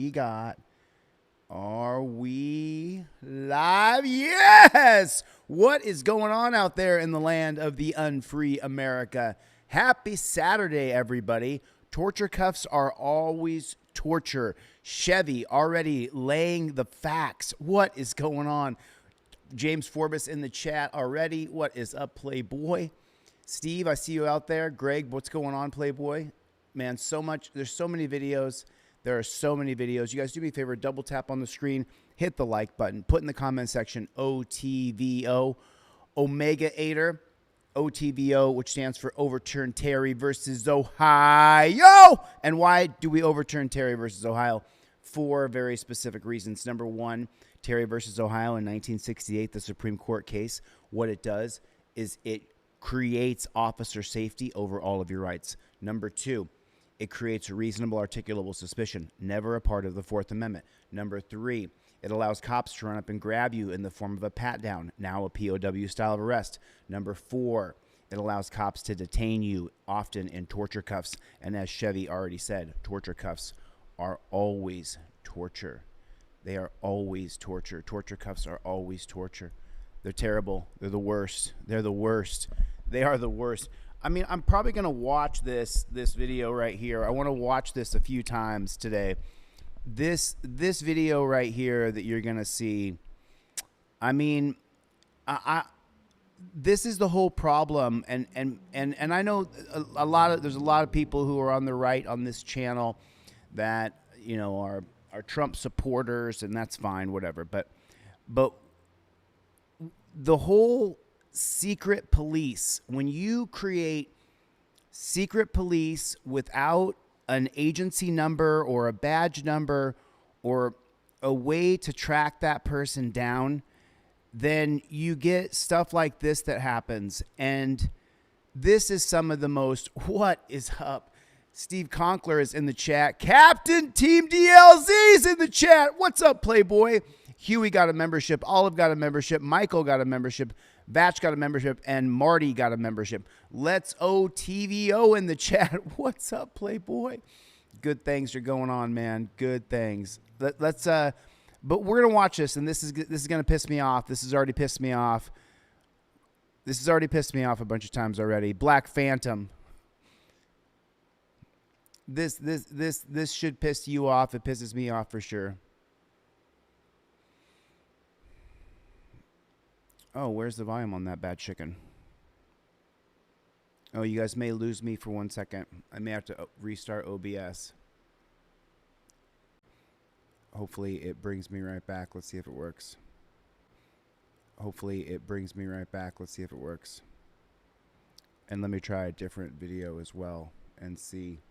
we got? Are we live? Yes! What is going on out there in the land of the unfree America? Happy Saturday, everybody. Torture cuffs are always torture. Chevy already laying the facts. What is going on? James Forbes in the chat already. What is up, Playboy? Steve, I see you out there. Greg, what's going on, Playboy? Man, so much. There's so many videos. There are so many videos. You guys do me a favor, double tap on the screen, hit the like button, put in the comment section OTVO, Omega-ator, OTVO, which stands for Overturn Terry versus Ohio. And why do we overturn Terry versus Ohio? For very specific reasons. Number one, Terry versus Ohio in 1968, the Supreme Court case, what it does is it creates officer safety over all of your rights. Number two, it creates a reasonable articulable suspicion, never a part of the Fourth Amendment. Number three, it allows cops to run up and grab you in the form of a pat-down, now a POW style of arrest. Number four, it allows cops to detain you, often in torture cuffs. And as Chevy already said, torture cuffs are always torture. They are always torture. Torture cuffs are always torture. They're terrible. They're the worst. They're the worst. They are the worst. I mean, I'm probably going to watch this video right here. I want to watch this a few times today. This video right here that you're going to see, I mean, this is the whole problem. And I know there's a lot of people who are on the right on this channel that, you know, are Trump supporters, and that's fine, whatever. But the whole secret police, when you create secret police without an agency number or a badge number or a way to track that person down, then you get stuff like this that happens. And this is some of the most, what is up? Steve Conkler is in the chat. Captain Team DLZ is in the chat. What's up, Playboy? Huey got a membership. Olive got a membership. Michael got a membership. Vatch got a membership. And Marty got a membership. Let's OTVO in the chat. What's up, Playboy? Good things are going on, man. Good things. But we're going to watch this, and this is going to piss me off. This has already pissed me off. This has already pissed me off a bunch of times already. Black Phantom. This should piss you off. It pisses me off for sure. Oh, where's the volume on that bad chicken? Oh, you guys may lose me for 1 second. I may have to restart OBS. Hopefully it brings me right back. Let's see if it works. Hopefully it brings me right back. Let's see if it works. And let me try a different video as well and see.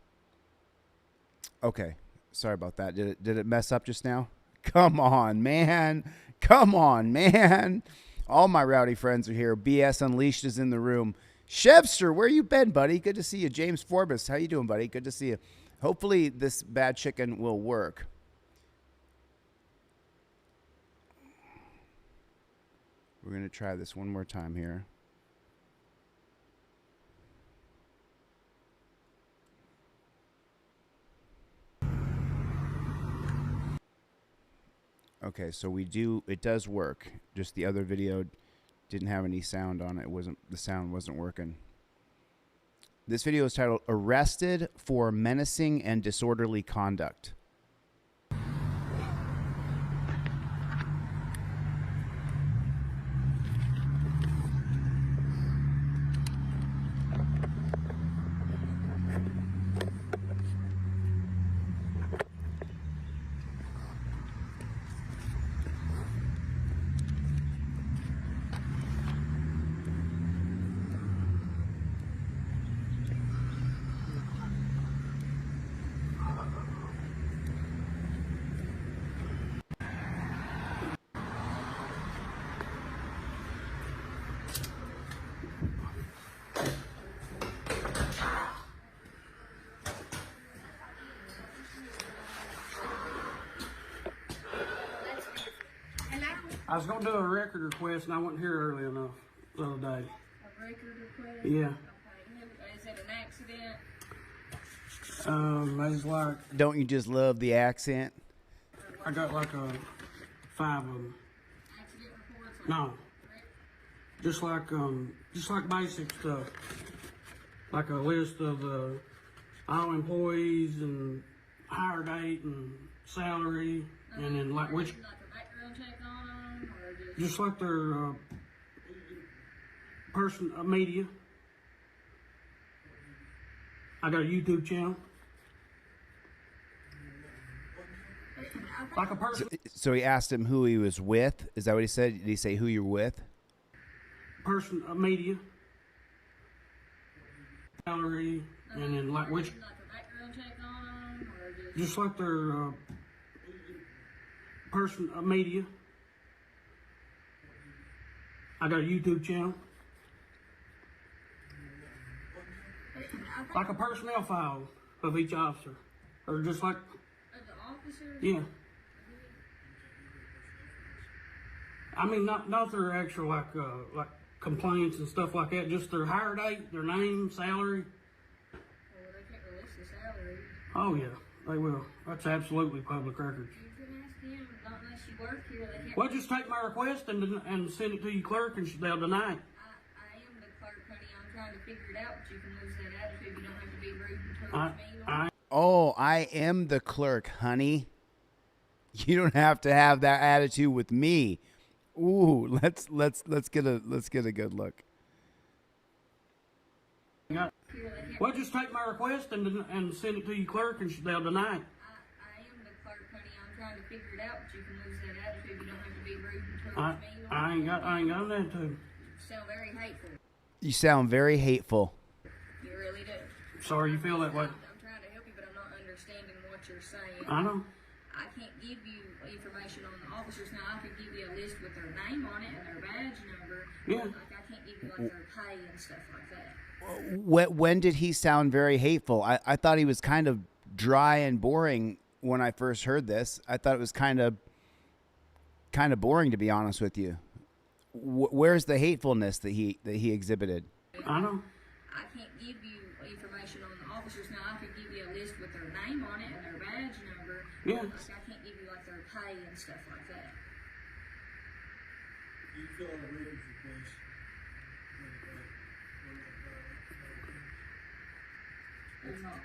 Okay, sorry about that. Did it mess up just now? Come on, man. Come on, man. All my rowdy friends are here. BS Unleashed is in the room. Chevster, where you been, buddy? Good to see you. James Forbes, how you doing, buddy? Good to see you. Hopefully this bad chicken will work. We're going to try this one more time here. Okay, so it does work. Just the other video didn't have any sound on it. The sound wasn't working. This video is titled Arrested for Menacing and Disorderly Conduct. I was going to do a record request and I wasn't here early enough the other day. A record request? Yeah. Okay. Is it an accident? It's like... Don't you just love the accent? I got like 5 of them. Accident reports? No. Just like basic stuff. Like a list of all employees and hire date and salary, and then like which. Like a background check on them, or Just like their media. I got a YouTube channel. Like a person. So he asked him who he was with. Is that what he said? Did he say who you were with? Media. Salary, and then like which. like a background check on them, or Just like their media. I got a YouTube channel. Like a personnel file of each officer. Or just like, of the officers? yeah. I mean, not their actual like complaints and stuff like that. Just their hire date, their name, salary. Well, they can't release the salary. Oh yeah, they will. That's absolutely public records. You can ask him, not unless you work here, they can't. Well, just take my request and send it to your clerk, and they'll deny it. I am the clerk, honey. I'm trying to figure it out, but you can lose that attitude. You don't have to be rude and towards me. Oh, I am the clerk, honey. You don't have to have that attitude with me. Ooh, let's get a good look. Well, just take my request and send it to your clerk, and they'll deny it. I am the clerk, honey. I'm trying to figure it out, but you can lose that attitude. You don't have to be rude and towards me. I ain't got an attitude. You sound very hateful. You sound very hateful. You really do. Sorry you feel that way. I'm trying to help you, but I'm not understanding what you're saying. I know. I can't give you information on the officers. Now, I could give you a list with their name on it and their badge number. Yeah. Like, I can't give you, like, their pay and stuff like that. When did he sound very hateful? I thought he was kind of dry and boring when I first heard this. I thought it was kind of boring, to be honest with you. Where's the hatefulness that he exhibited? I know. I can't give you information on the officers. Now, I could give you a list with their name on it and their badge number. Yeah. Like, I can't give you, like, their pay and stuff like that. You fill out a records request. There's not.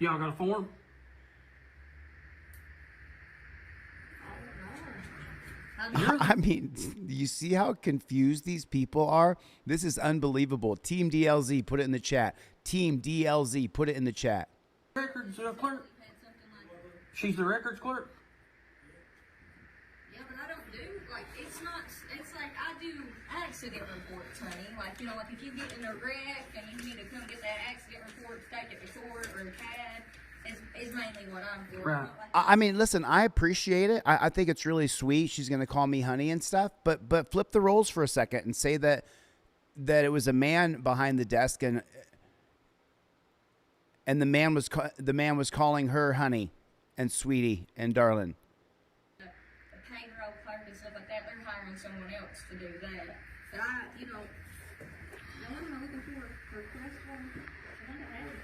Y'all got a form? I mean, you see how confused these people are? This is unbelievable. Team DLZ, put it in the chat. Team DLZ, put it in the chat. Records clerk? Had something like, She's the records clerk? yeah, but I don't do, like, it's like I do accident reports, honey. Like, you know, like if you get in a wreck and you need to come get that accident report, take it to court or a CAD, is mainly what I'm for. Right. I mean, listen, I appreciate it. I think it's really sweet. She's going to call me honey and stuff. But flip the roles for a second and say that it was a man behind the desk and the man was calling her honey and sweetie and darling. The payroll clerk and stuff like that, they're hiring someone else to do that. But I, you know, the one I'm looking for request form, I think I have it.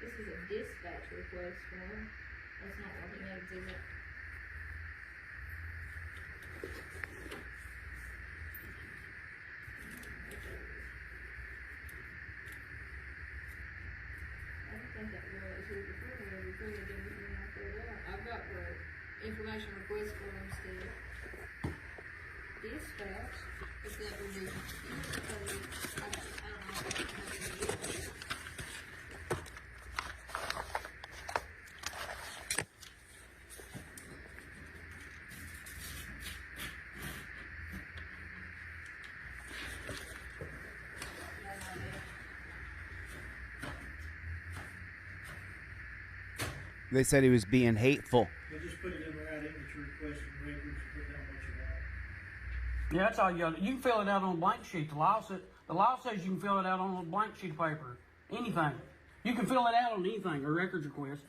This is a dispatch request form. That's not what he knows, is it? I don't think that girl is here before me. Every time I did everything I filled out. I've got the information request form still. Dispatch. It's that would be. I don't know. They said he was being hateful. They just put it in writing that you're requesting records, put down what you want. Yeah, that's all you got. You can fill it out on a blank sheet. The law says you can fill it out on a blank sheet of paper. Anything. You can fill it out on anything, a records request.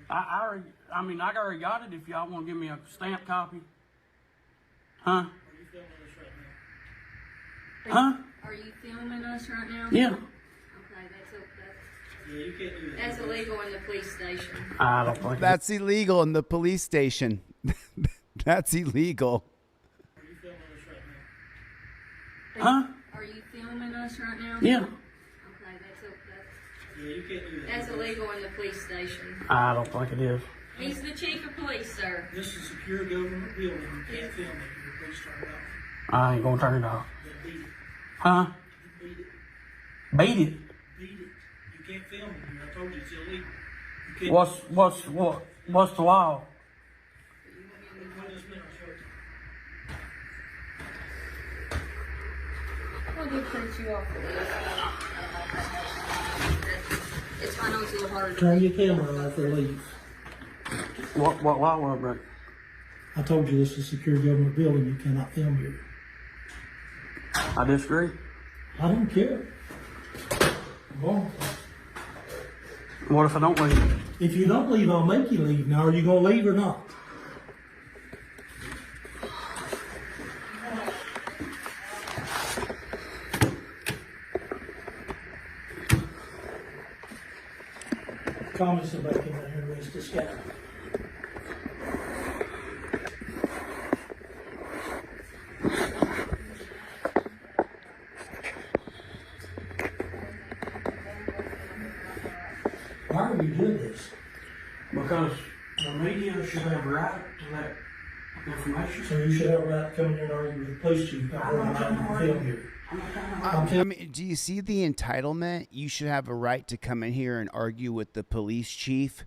I already got it if y'all want to give me a stamped copy. Huh? Are you filming this right now? Huh? Are you filming us right now? Yeah. Okay, that's. Yeah, you can't do that. That's illegal in the police station. I don't think That's illegal in the police station. That's illegal. Are you filming us right now? Huh? Are you filming us right now? Yeah. Okay, Yeah, you can't do that. that's illegal in the police station. I don't think it is. He's the chief of police, sir. This is a secure government building. You can't film it here. Please turn it off. I ain't gonna turn it off. Then beat it. Huh? Beat it. Beat it. Beat it. You can't film it here. I told you it's illegal. You can't. What's the law? Wait just a minute, I'll show it to you. We'll just print you off the list. It's fine, it's a little harder to Turn your camera off or leave. What law was that? I told you this is a secure government building. You cannot film here. I disagree. I don't care. Well, What if I don't leave? if you don't leave, I'll make you leave. Now, are you going to leave or not? Call me somebody come out here and raise this guy. Why are we doing this? Because the media should have a right to that information. So you should have a right to come in here and argue with the police chief about whether or not you can film here. I'm I telling mean, do you see the entitlement? You should have a right to come in here and argue with the police chief.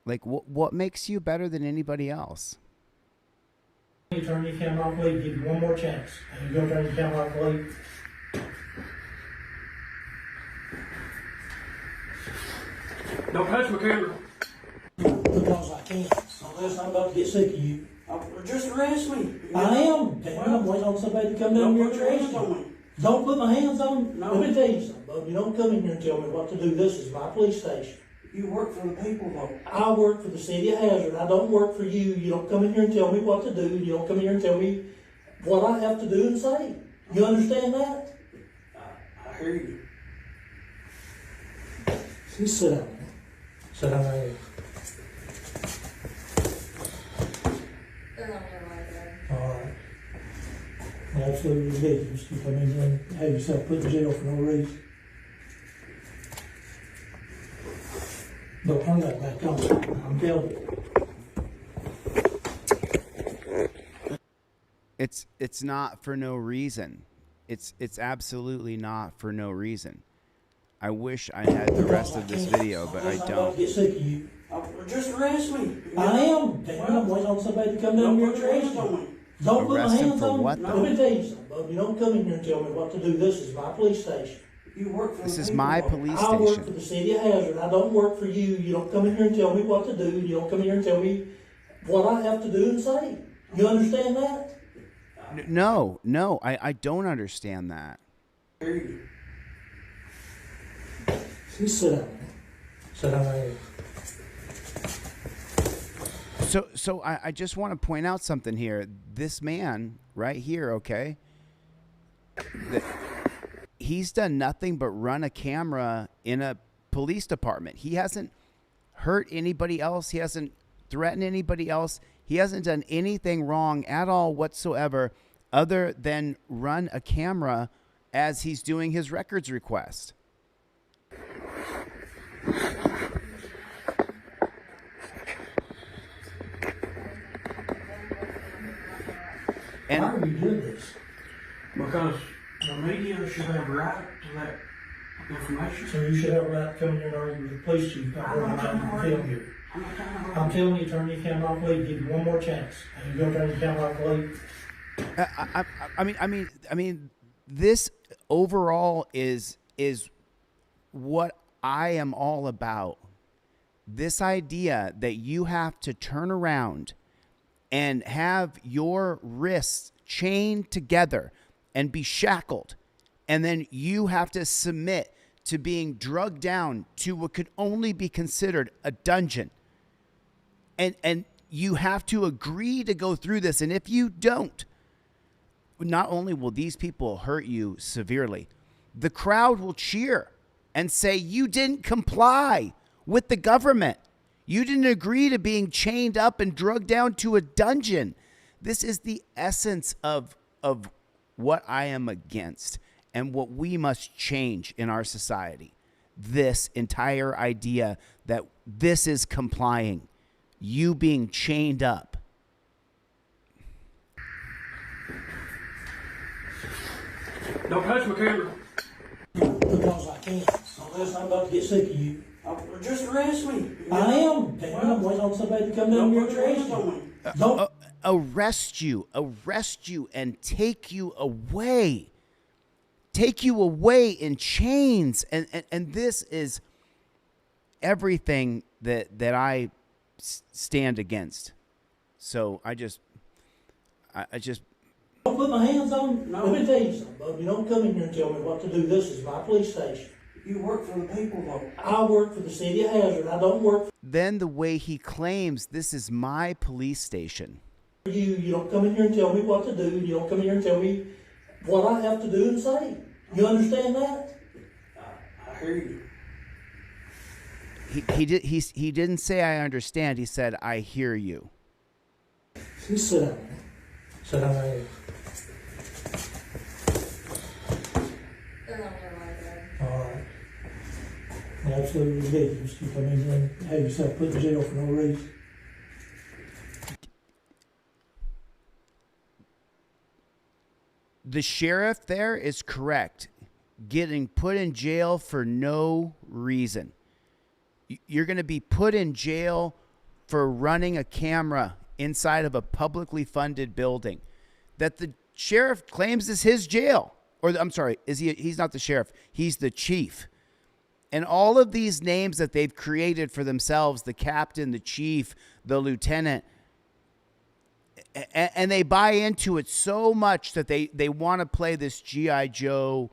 Like, what makes you better than anybody else? you, turn your camera off, leave. Give you one more chance. And you're going to turn your camera off, leave. Don't touch my camera. Because I can't. Unless I'm about to get sick of you. Just arrest me. I am. Damn, I'm waiting on somebody to come down here and arrest me. Don't put my hands on. No. Let me tell you something, bub. You don't come in here and tell me what to do. This is my police station. You work for the people, though. I work for the city of Hazard. I don't work for you. You don't come in here and tell me what to do. You don't come in here and tell me what I have to do and say. You understand that? I hear you. Just sit down. Sit down right here. They're on their way there. All right. Absolutely ridiculous. You come in here and have yourself put in jail for no reason. Don't turn that back on. I'm telling you. It's not for no reason. It's absolutely not for no reason. I wish I had the rest of this video, but I I'm about to don't. get sick of you. Just arrest me. I am. Damn, I'm waiting on somebody to come down here and arrest me. Don't put my Arrest him hands for on what, me. though? Let me tell you something, bub. You don't come in here and tell me what to do. This is my police station. You work for This the is people, my though. police I work for station. the city of Hazard. I don't work for you. You don't come in here and tell me what to do. You don't come in here and tell me what I have to do and say. You understand that? No, I don't understand that. I hear you. Just sit down. Sit down right here. So I just want to point out something here. This man right here, okay, he's done nothing but run a camera in a police department. He hasn't hurt anybody else. He hasn't threatened anybody else. He hasn't done anything wrong at all whatsoever other than run a camera as he's doing his records request. Why are we doing this? Because the media should have a right to that information. So you should have a right to come in here and argue with the police chief about whether or not you can film here. I'm telling you, turn your camera off, leave. Give you one more chance. And you're going to turn your camera off, leave. I mean, this overall is what I am all about. This idea that you have to turn around and have your wrists chained together and be shackled, and then you have to submit to being drugged down to what could only be considered a dungeon. And you have to agree to go through this. And if you don't, not only will these people hurt you severely, the crowd will cheer and say you didn't comply with the government. You didn't agree to being chained up and drugged down to a dungeon. This is the essence of what I am against and what we must change in our society. This entire idea that this is complying, you being chained up. Don't touch my camera. Because I can't. Unless I'm about to get sick of you. Just arrest me. I am. Damn, I'm waiting on somebody to come down here and arrest me. Don't. Arrest you and take you away in chains. And this is everything that I stand against. So I just Don't put my hands on. No. Let me tell you something, bub. You don't come in here and tell me what to do. This is my police station. You work for the people, though. I work for the city of Hazard. I don't work then the way he claims this is my police station. for you. You don't come in here and tell me what to do. You don't come in here and tell me what I have to do and say. You understand that? I hear you. He didn't say I understand. He said I hear you. Just sit down, man. Sit down right here. All right. Absolutely ridiculous. You come in here and have yourself put in jail for no reason. The sheriff there is correct. Getting put in jail for no reason. You're going to be put in jail for running a camera inside of a publicly funded building that the sheriff claims is his jail. Or I'm sorry, he's not the sheriff. He's the chief. And all of these names that they've created for themselves, the captain, the chief, the lieutenant, and they buy into it so much that they want to play this G.I. Joe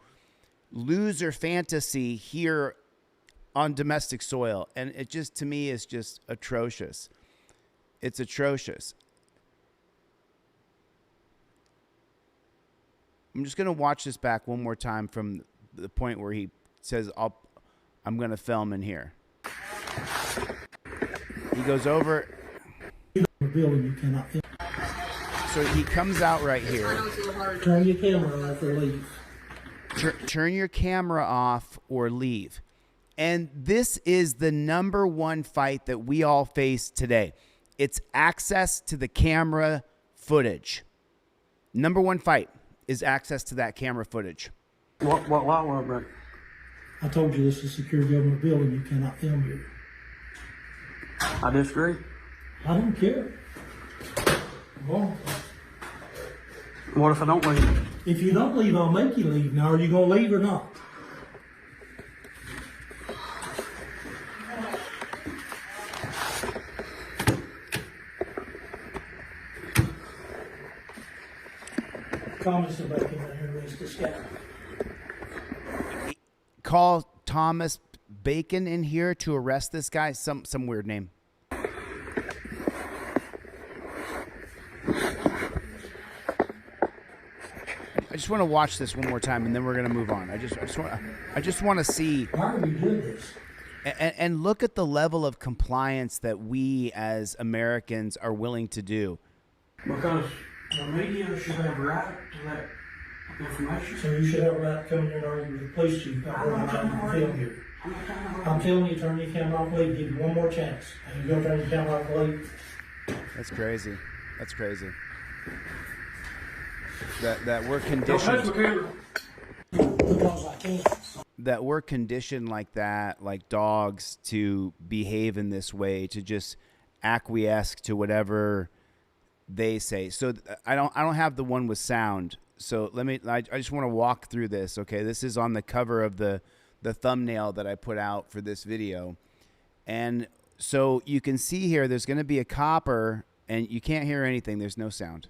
loser fantasy here on domestic soil. And it just, to me, is just atrocious. It's atrocious. I'm just going to watch this back one more time from the point where he says, I'm going to film in here. He goes over. Building, you cannot. So he comes out right here. Turn your camera off or leave. Turn your camera off or leave. And this is the number one fight that we all face today. It's access to the camera footage. Number one fight is access to that camera footage. What law was I break? I told you this is a secure government building. You cannot film here. I disagree. I don't care. Well, What if I don't leave? if you don't leave, I'll make you leave. Now, are you going to leave or not? Call me somebody come down here and raise this guy. Call Thomas Bacon in here to arrest this guy. Some weird name. I just want to watch this one more time, and then we're going to move on. I just want to see. Why are we doing this? And look at the level of compliance that we as Americans are willing to do. Because the media should have a right to that information. So you should have a right to come in here and argue with the police chief about whether or not you can film here. I'm telling you, turn your camera off, leave. Give you one more chance. And you're going to turn your camera off, leave. That's crazy. That's crazy. That we're Don't touch my conditioned. camera. Because I can't. That we're conditioned like that, like dogs, to behave in this way, to just acquiesce to whatever they say. So I don't have the one with sound. So I just want to walk through this. Okay, this is on the cover of the thumbnail that I put out for this video, and so you can see here there's going to be a copper, and you can't hear anything. There's no sound.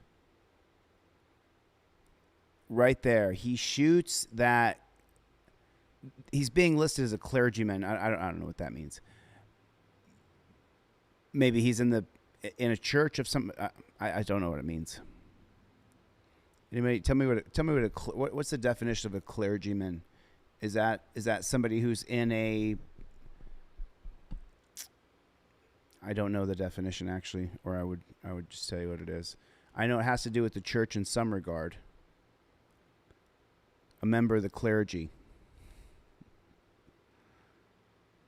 Right there, he shoots that. He's being listed as a clergyman. I don't know what that means. Maybe he's in a church of some. I don't know what it means. Anybody tell me what's the definition of a clergyman Is that somebody who's in a, I don't know the definition actually, or I would just tell you what it is. I know it has to do with the church in some regard. A member of the clergy.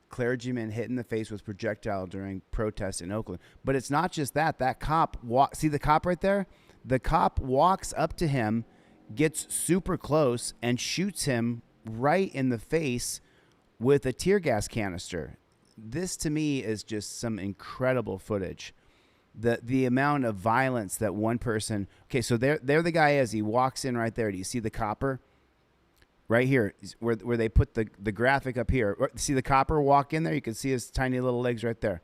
Clergyman hit in the face with projectile during protests in Oakland. But it's not just that. That cop see the cop right there? The cop walks up to him, gets super close, and shoots him right in the face with a tear gas canister. This to me is just some incredible footage. The amount of violence that one person. Okay, so there the guy is. He walks in right there. Do you see the copper? Right here, where they put the graphic up here. See the copper walk in there? You can see his tiny little legs right there.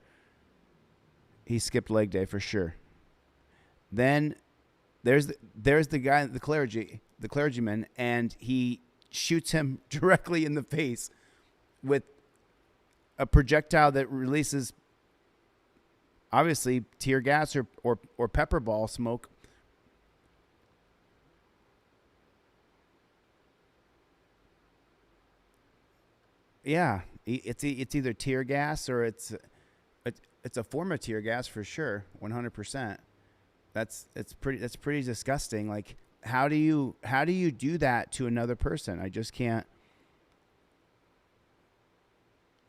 He skipped leg day for sure. Then there's the guy, the clergyman, and he shoots him directly in the face with a projectile that releases obviously tear gas or pepper ball smoke. Yeah, it's either tear gas or it's a form of tear gas for sure, 100%. That's pretty disgusting. Like, how do you do that to another person? I just can't.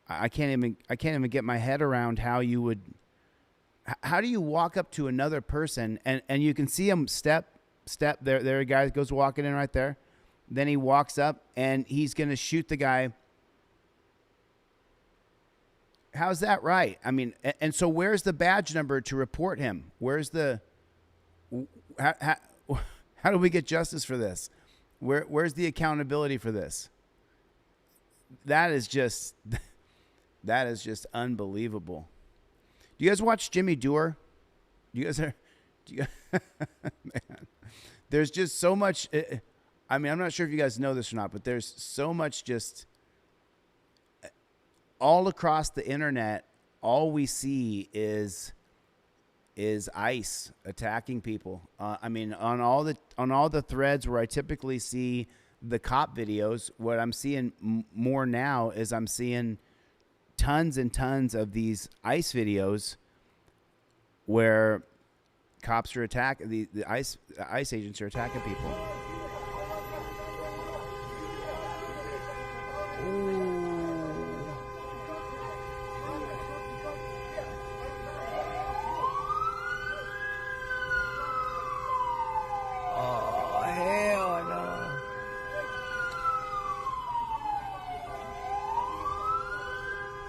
I can't even get my head around how you would. How do you walk up to another person and you can see him step there? There a guy goes walking in right there. Then he walks up and he's gonna shoot the guy. How's that right? I mean, and so where's the badge number to report him? Where's the how do we get justice for this? Where's the accountability for this? That is just unbelievable. Do you guys watch Jimmy Dore? Man, there's just so much. I mean, I'm not sure if you guys know this or not, but there's so much just all across the internet. All we see is ICE attacking people. I mean, on all the threads where I typically see the cop videos, what I'm seeing more now is I'm seeing tons and tons of these ICE videos where cops are attacking the ICE agents are attacking people.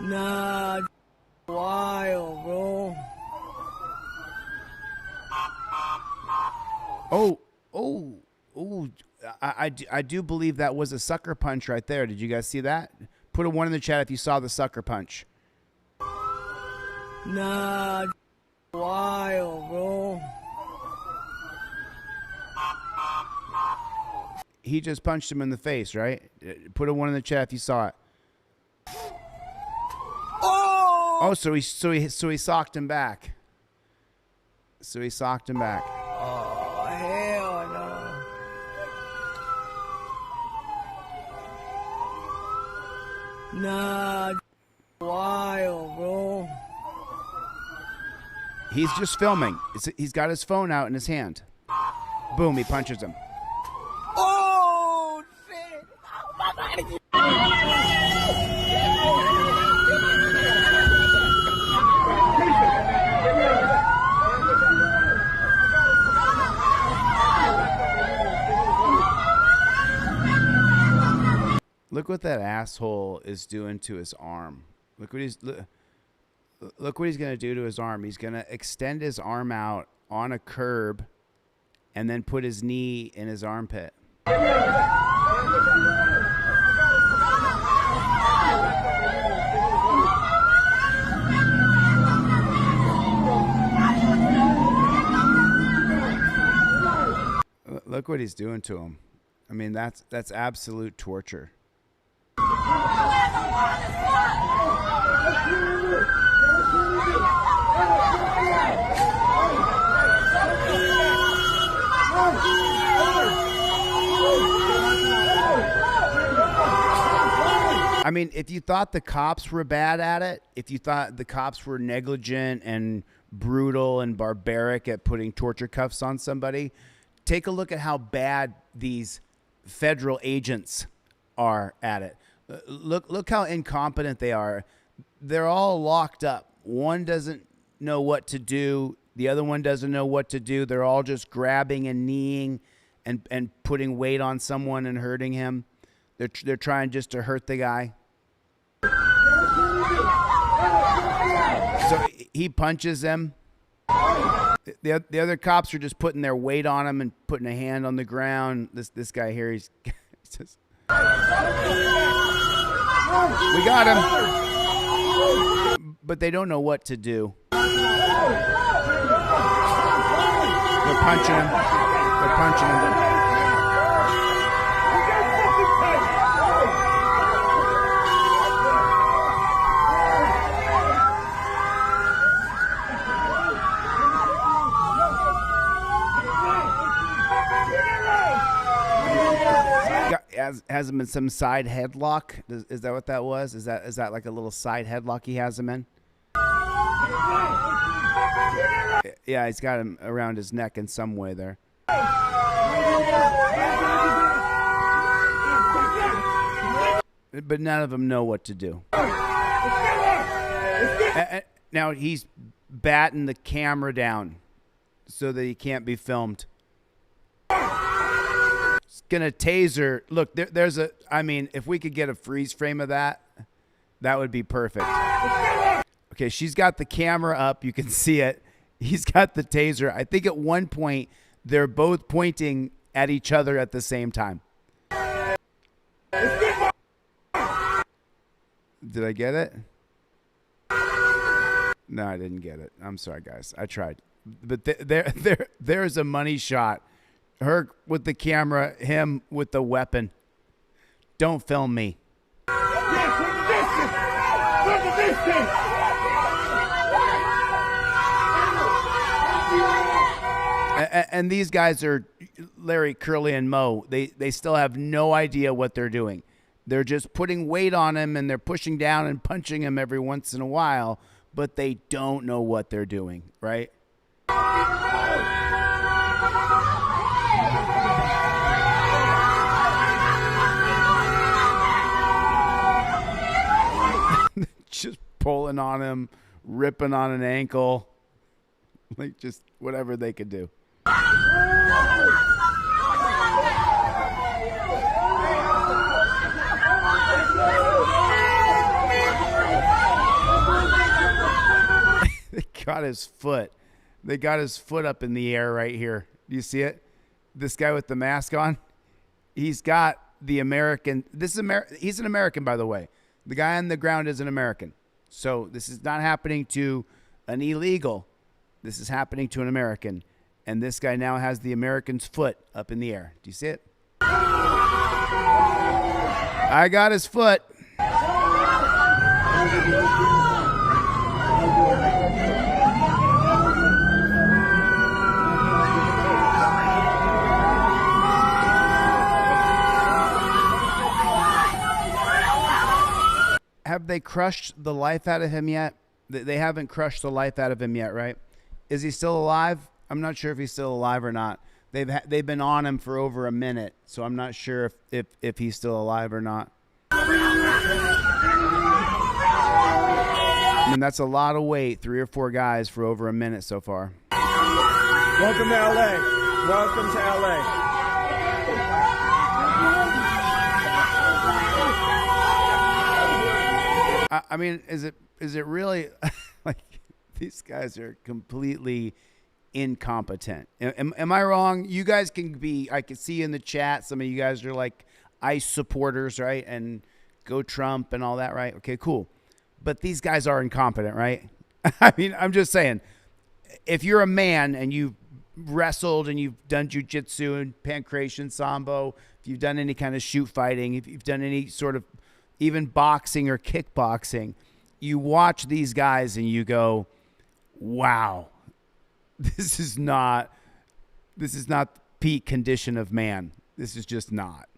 Nah, wild, bro. I do believe that was a sucker punch right there. Did you guys see that? Put a 1 in the chat if you saw the sucker punch. Nah, wild, bro. He just punched him in the face, right? Put a 1 in the chat if you saw it. Oh, so he socked him back. Oh, hell no. Nah, wild, bro. He's just filming. He's got his phone out in his hand. Boom, he punches him. Oh, shit. Oh, my body. Look what that asshole is doing to his arm. Look what he's going to do to his arm. He's going to extend his arm out on a curb and then put his knee in his armpit. Look what he's doing to him. I mean, that's absolute torture. mean, if you thought the cops were bad at it, if you thought the cops were negligent and brutal and barbaric at putting torture cuffs on somebody, take a look at how bad these federal agents are at it. Look how incompetent they are. They're all locked up. One doesn't know what to do. The other one doesn't know what to do. They're all just grabbing and kneeing and putting weight on someone and hurting him. They're trying just to hurt the guy. So he punches them. The other cops are just putting their weight on him and putting a hand on the ground. This guy here, he says, "We got him," but they don't know what to do. They're punching him. They're punching him. Has him in some side headlock. Is that what that was? Is that like a little side headlock he has him in? Yeah, he's got him around his neck in some way there. But none of them know what to do. Now he's batting the camera down so that he can't be filmed. Gonna taser. Look, there's a. I mean, if we could get a freeze frame of that, that would be perfect. Okay, she's got the camera up. You can see it. He's got the taser. I think at one point they're both pointing at each other at the same time. Did I get it? No, I didn't get it. I'm sorry, guys. I tried, but there's a money shot. Her with the camera, him with the weapon. Don't film me. And these guys are Larry, Curly, and Mo. They still have no idea what they're doing. They're just putting weight on him and they're pushing down and punching him every once in a while, but they don't know what they're doing, right? Just pulling on him, ripping on an ankle, like just whatever they could do. They got his foot. They got his foot up in the air right here. Do you see it? This guy with the mask on, he's got the American. He's an American, by the way. The guy on the ground is an American. So this is not happening to an illegal. This is happening to an American. And this guy now has the American's foot up in the air. Do you see it? I got his foot. Have they crushed the life out of him yet? They haven't crushed the life out of him yet, right? Is he still alive? I'm not sure if he's still alive or not. They've been on him for over a minute, so I'm not sure if he's still alive or not. I mean, that's a lot of weight, 3 or 4 guys for over a minute so far. Welcome to LA. Welcome to LA. I mean, is it really like these guys are completely incompetent? Am I wrong? You guys can be. I can see in the chat some of you guys are like ICE supporters, right? And go Trump and all that, right? Okay, cool. But these guys are incompetent, right? I mean, I'm just saying, if you're a man and you've wrestled and you've done jiu-jitsu and pancration sambo, if you've done any kind of shoot fighting, if you've done any sort of even boxing or kickboxing, you watch these guys and you go, wow, this is not peak condition of man. This is just not.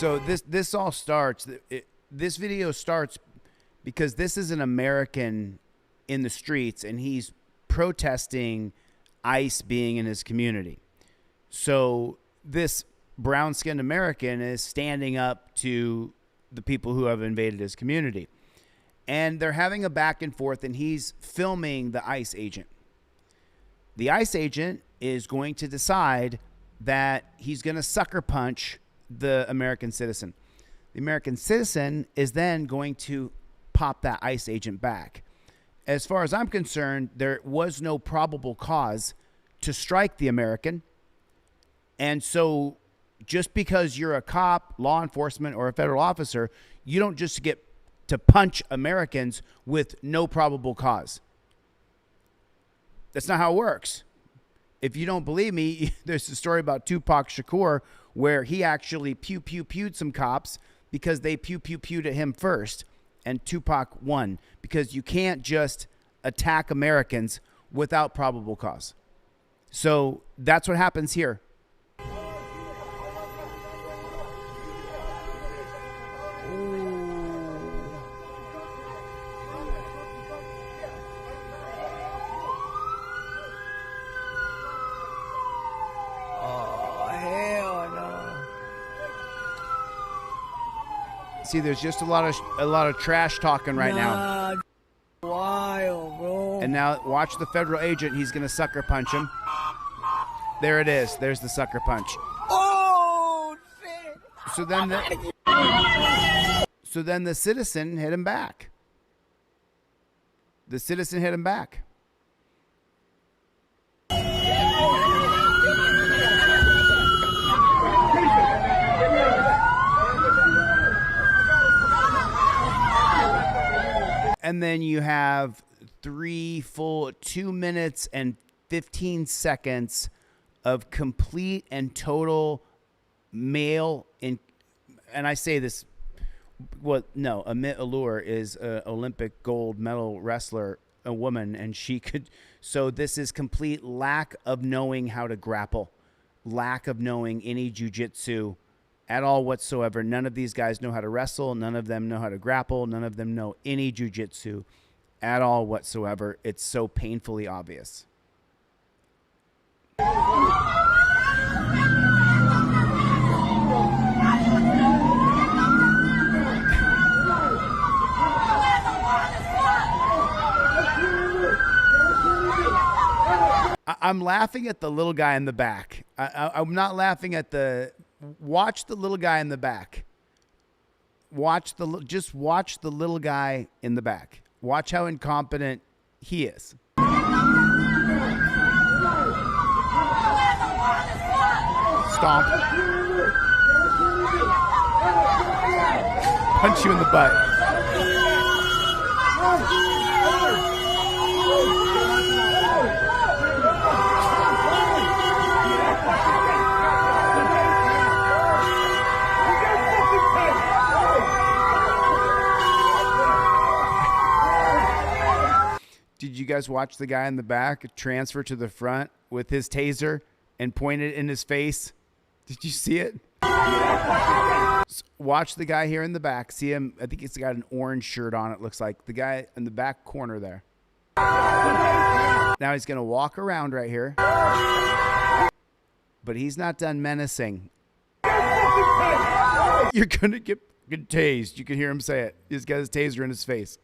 So this all starts. This video starts because this is an American in the streets, and he's protesting ICE being in his community. So this brown-skinned American is standing up to the people who have invaded his community. And they're having a back and forth, and he's filming the ICE agent. The ICE agent is going to decide that he's going to sucker punch the American citizen. The American citizen is then going to pop that ICE agent back. As far as I'm concerned, there was no probable cause to strike the American. And so just because you're a cop, law enforcement, or a federal officer, you don't just get to punch Americans with no probable cause. That's not how it works. If you don't believe me, there's a story about Tupac Shakur where he actually pew-pew-pewed some cops because they pew-pew-pewed at him first, and Tupac won, because you can't just attack Americans without probable cause. So that's what happens here. See, there's just a lot of trash talking right now. Wild, bro. And now watch the federal agent. He's going to sucker punch him. There it is. There's the sucker punch. Oh, shit. So then the citizen hit him back. The citizen hit him back. And then you have 3 full 2 minutes and 15 seconds of complete and total male and I say this, well, no, Amit Allure is an Olympic gold medal wrestler, a woman, and she could. So this is complete lack of knowing how to grapple, lack of knowing any jiu-jitsu at all whatsoever. None of these guys know how to wrestle. None of them know how to grapple. None of them know any jiu-jitsu at all whatsoever. It's so painfully obvious. I'm laughing at the little guy in the back. I'm not laughing at the... Watch the little guy in the back. Just watch the little guy in the back. Watch how incompetent he is. Stomp. Punch you in the butt. Did you guys watch the guy in the back transfer to the front with his taser and point it in his face? Did you see it? Watch the guy here in the back. See him? I think he's got an orange shirt on, it looks like. The guy in the back corner there. Now he's going to walk around right here. But he's not done menacing. You're going to get tased. You can hear him say it. He's got his taser in his face.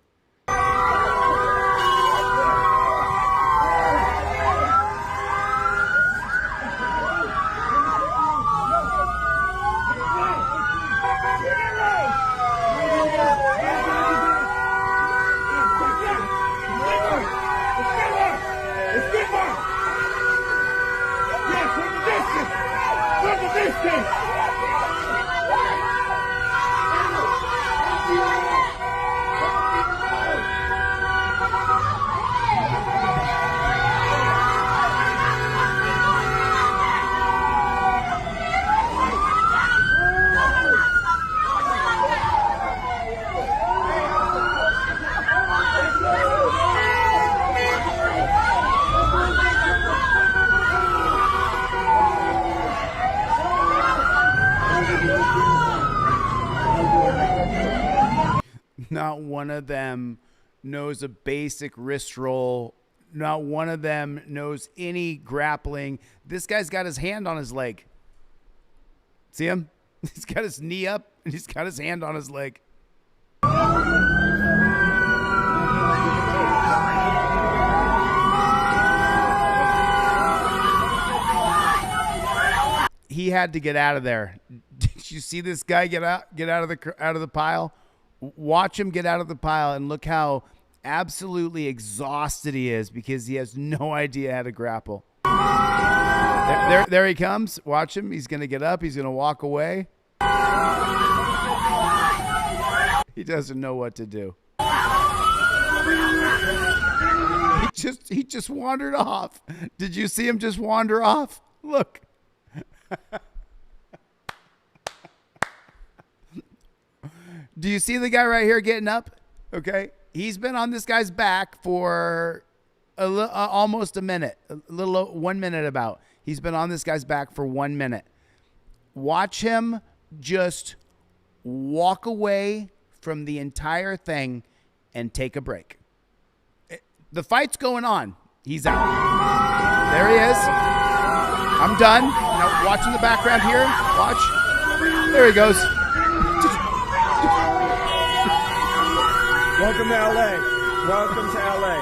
Not one of them knows a basic wrist roll. Not one of them knows any grappling. This guy's got his hand on his leg. See him? He's got his knee up and he's got his hand on his leg. He had to get out of there. Did you see this guy get out of the pile? Watch him get out of the pile and look how absolutely exhausted he is because he has no idea how to grapple. There he comes. Watch him. He's going to get up. He's going to walk away. He doesn't know what to do. He just wandered off. Did you see him just wander off? Look. Do you see the guy right here getting up? Okay. He's been on this guy's back for almost a minute, a little 1 minute about. He's been on this guy's back for 1 minute. Watch him just walk away from the entire thing and take a break. The fight's going on. He's out. There he is. I'm done. Now watch in the background here. Watch. There he goes. Welcome to LA. Welcome to LA.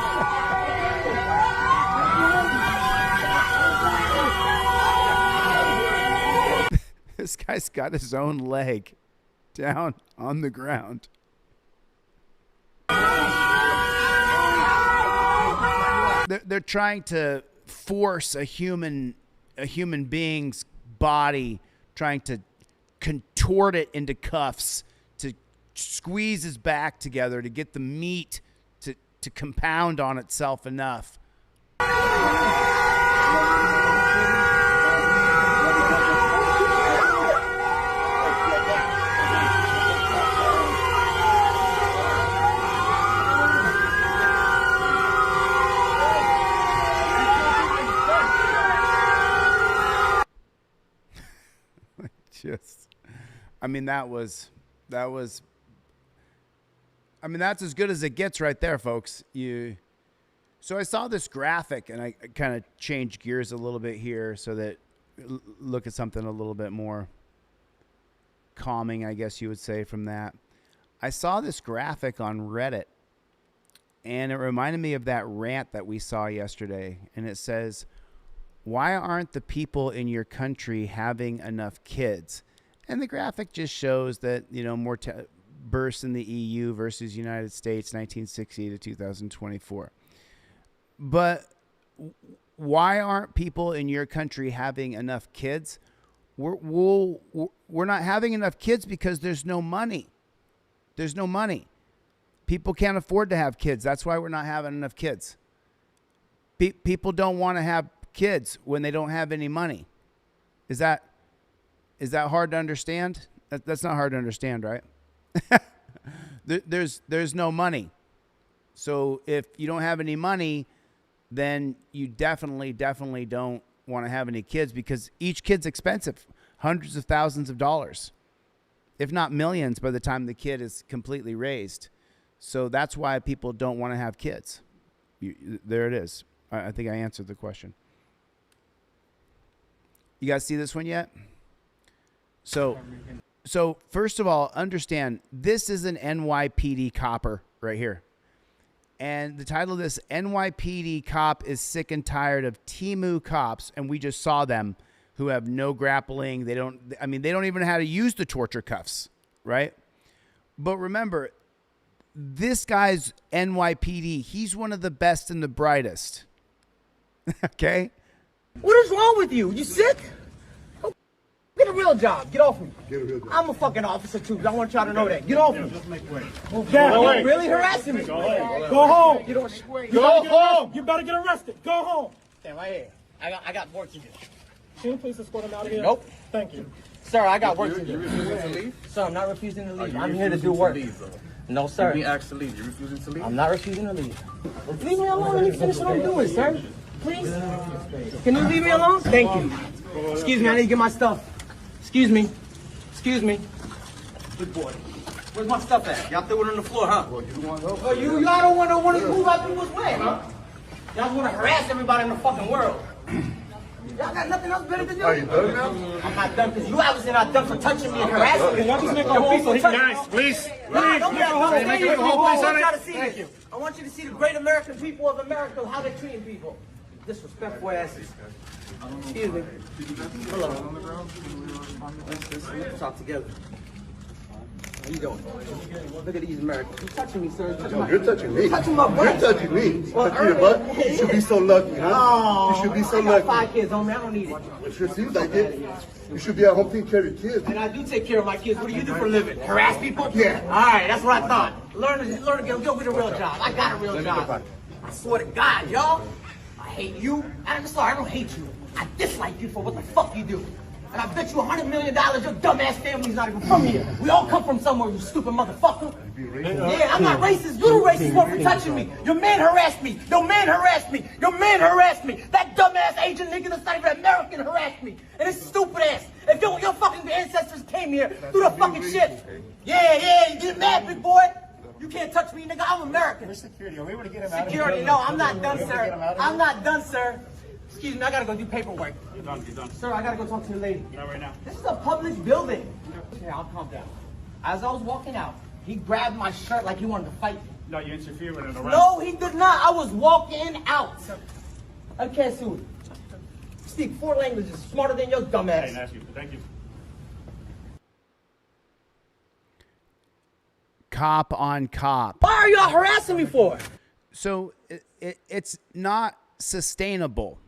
This guy's got his own leg down on the ground. They're trying to force a human being's body, trying to contort it into cuffs, to squeeze his back together to get the meat to compound on itself enough. That's as good as it gets right there, folks. So I saw this graphic, and I kind of changed gears a little bit here so that look at something a little bit more calming, I guess you would say, from that. I saw this graphic on Reddit, and it reminded me of that rant that we saw yesterday, and it says, why aren't the people in your country having enough kids? And the graphic just shows that, more births in the EU versus United States, 1960 to 2024. But why aren't people in your country having enough kids? We're not having enough kids because there's no money. There's no money. People can't afford to have kids. That's why we're not having enough kids. People don't want to have kids when they don't have any money. Is that hard to understand? That's not hard to understand, right? There's no money. So if you don't have any money, then you definitely don't want to have any kids because each kid's expensive, hundreds of thousands of dollars, if not millions by the time the kid is completely raised. So that's why people don't want to have kids. There it is. I think I answered the question. You guys see this one yet? So first of all, understand this is an NYPD copper right here. And the title of this, NYPD cop is sick and tired of Timu cops, and we just saw them, who have no grappling. They don't even know how to use the torture cuffs, right? But remember, this guy's NYPD, he's one of the best and the brightest. Okay? What is wrong with you? You sick? Get a real job. Get off me. I'm a fucking officer too. I want y'all to know that. Get off me. Just make way. You're really harassing me. Go home. Go home. You better get arrested. Go home. Stand right here. I got work to do. Can you please escort him out of here? Nope. Thank you. Sir, I got work to do. You refusing to leave? Sir, I'm not refusing to leave. I'm here to do work. No, sir. You being asked to leave. You refusing to leave? I'm not refusing to leave. Leave me alone. Let me finish what I'm doing, sir. Please. Can you leave me alone? Thank you. Excuse me. I need to get my stuff. Excuse me. Excuse me. Good boy. Where's my stuff at? Y'all threw it on the floor, huh? Well, you want to go? Well, y'all don't want to move out people's way, huh? Y'all want to harass everybody in the fucking world. Y'all got nothing else better to do? Are you done now? I'm not done because you obviously not done for touching me and harassing me. Can y'all just make a whole for touching me? Guys, please. Nah, don't make a whole Make thing. a whole I place want on y'all it. to see this. I want you to see the great American people of America, how they're treating people. Disrespectful asses. Excuse me. Hello. Let's talk together. How you doing? Look at these Americans. You're touching me, sir. You're touching me. Touching my butt. You're touching me. Well, Touching your butt? You should be so lucky, huh? Oh, You should be so I got lucky. 5 kids, homie. I don't need it. It sure seems like it. You should be at home taking care of your kids. And I do take care of my kids. What do you do for a living? Harass people? Yeah. All right, that's what I thought. Learn to go get a real job. I got a real job. I swear to God, y'all. I hate you. I'm sorry, I don't hate you. I dislike you for what the fuck you do. And I bet you $100 million your dumbass family's not even from here. We all come from somewhere, you stupid motherfucker. Yeah, I'm not racist. You're the racist one for touching me. Your man harassed me. Your man harassed me. Your man harassed me. That dumbass Asian nigga that's not even American harassed me. And it's stupid ass. If your fucking ancestors came here through the fucking shit. Yeah, you get mad, big boy. You can't touch me, nigga. I'm American. Security, are we able to get him out of here? Security, no, I'm not done, sir. I'm not done, sir. Excuse me, I gotta go do paperwork. You're done. Sir, I gotta go talk to the lady. Not right now. This is a public building. Yeah, I'll calm down. As I was walking out, he grabbed my shirt like he wanted to fight me. No, you interfere with an arrest. No, he did not. I was walking out. I can't sue him. Speak 4 languages, smarter than your dumb I ass. didn't ask you. Thank you. Cop on cop. Why are y'all harassing me for? So it's not sustainable.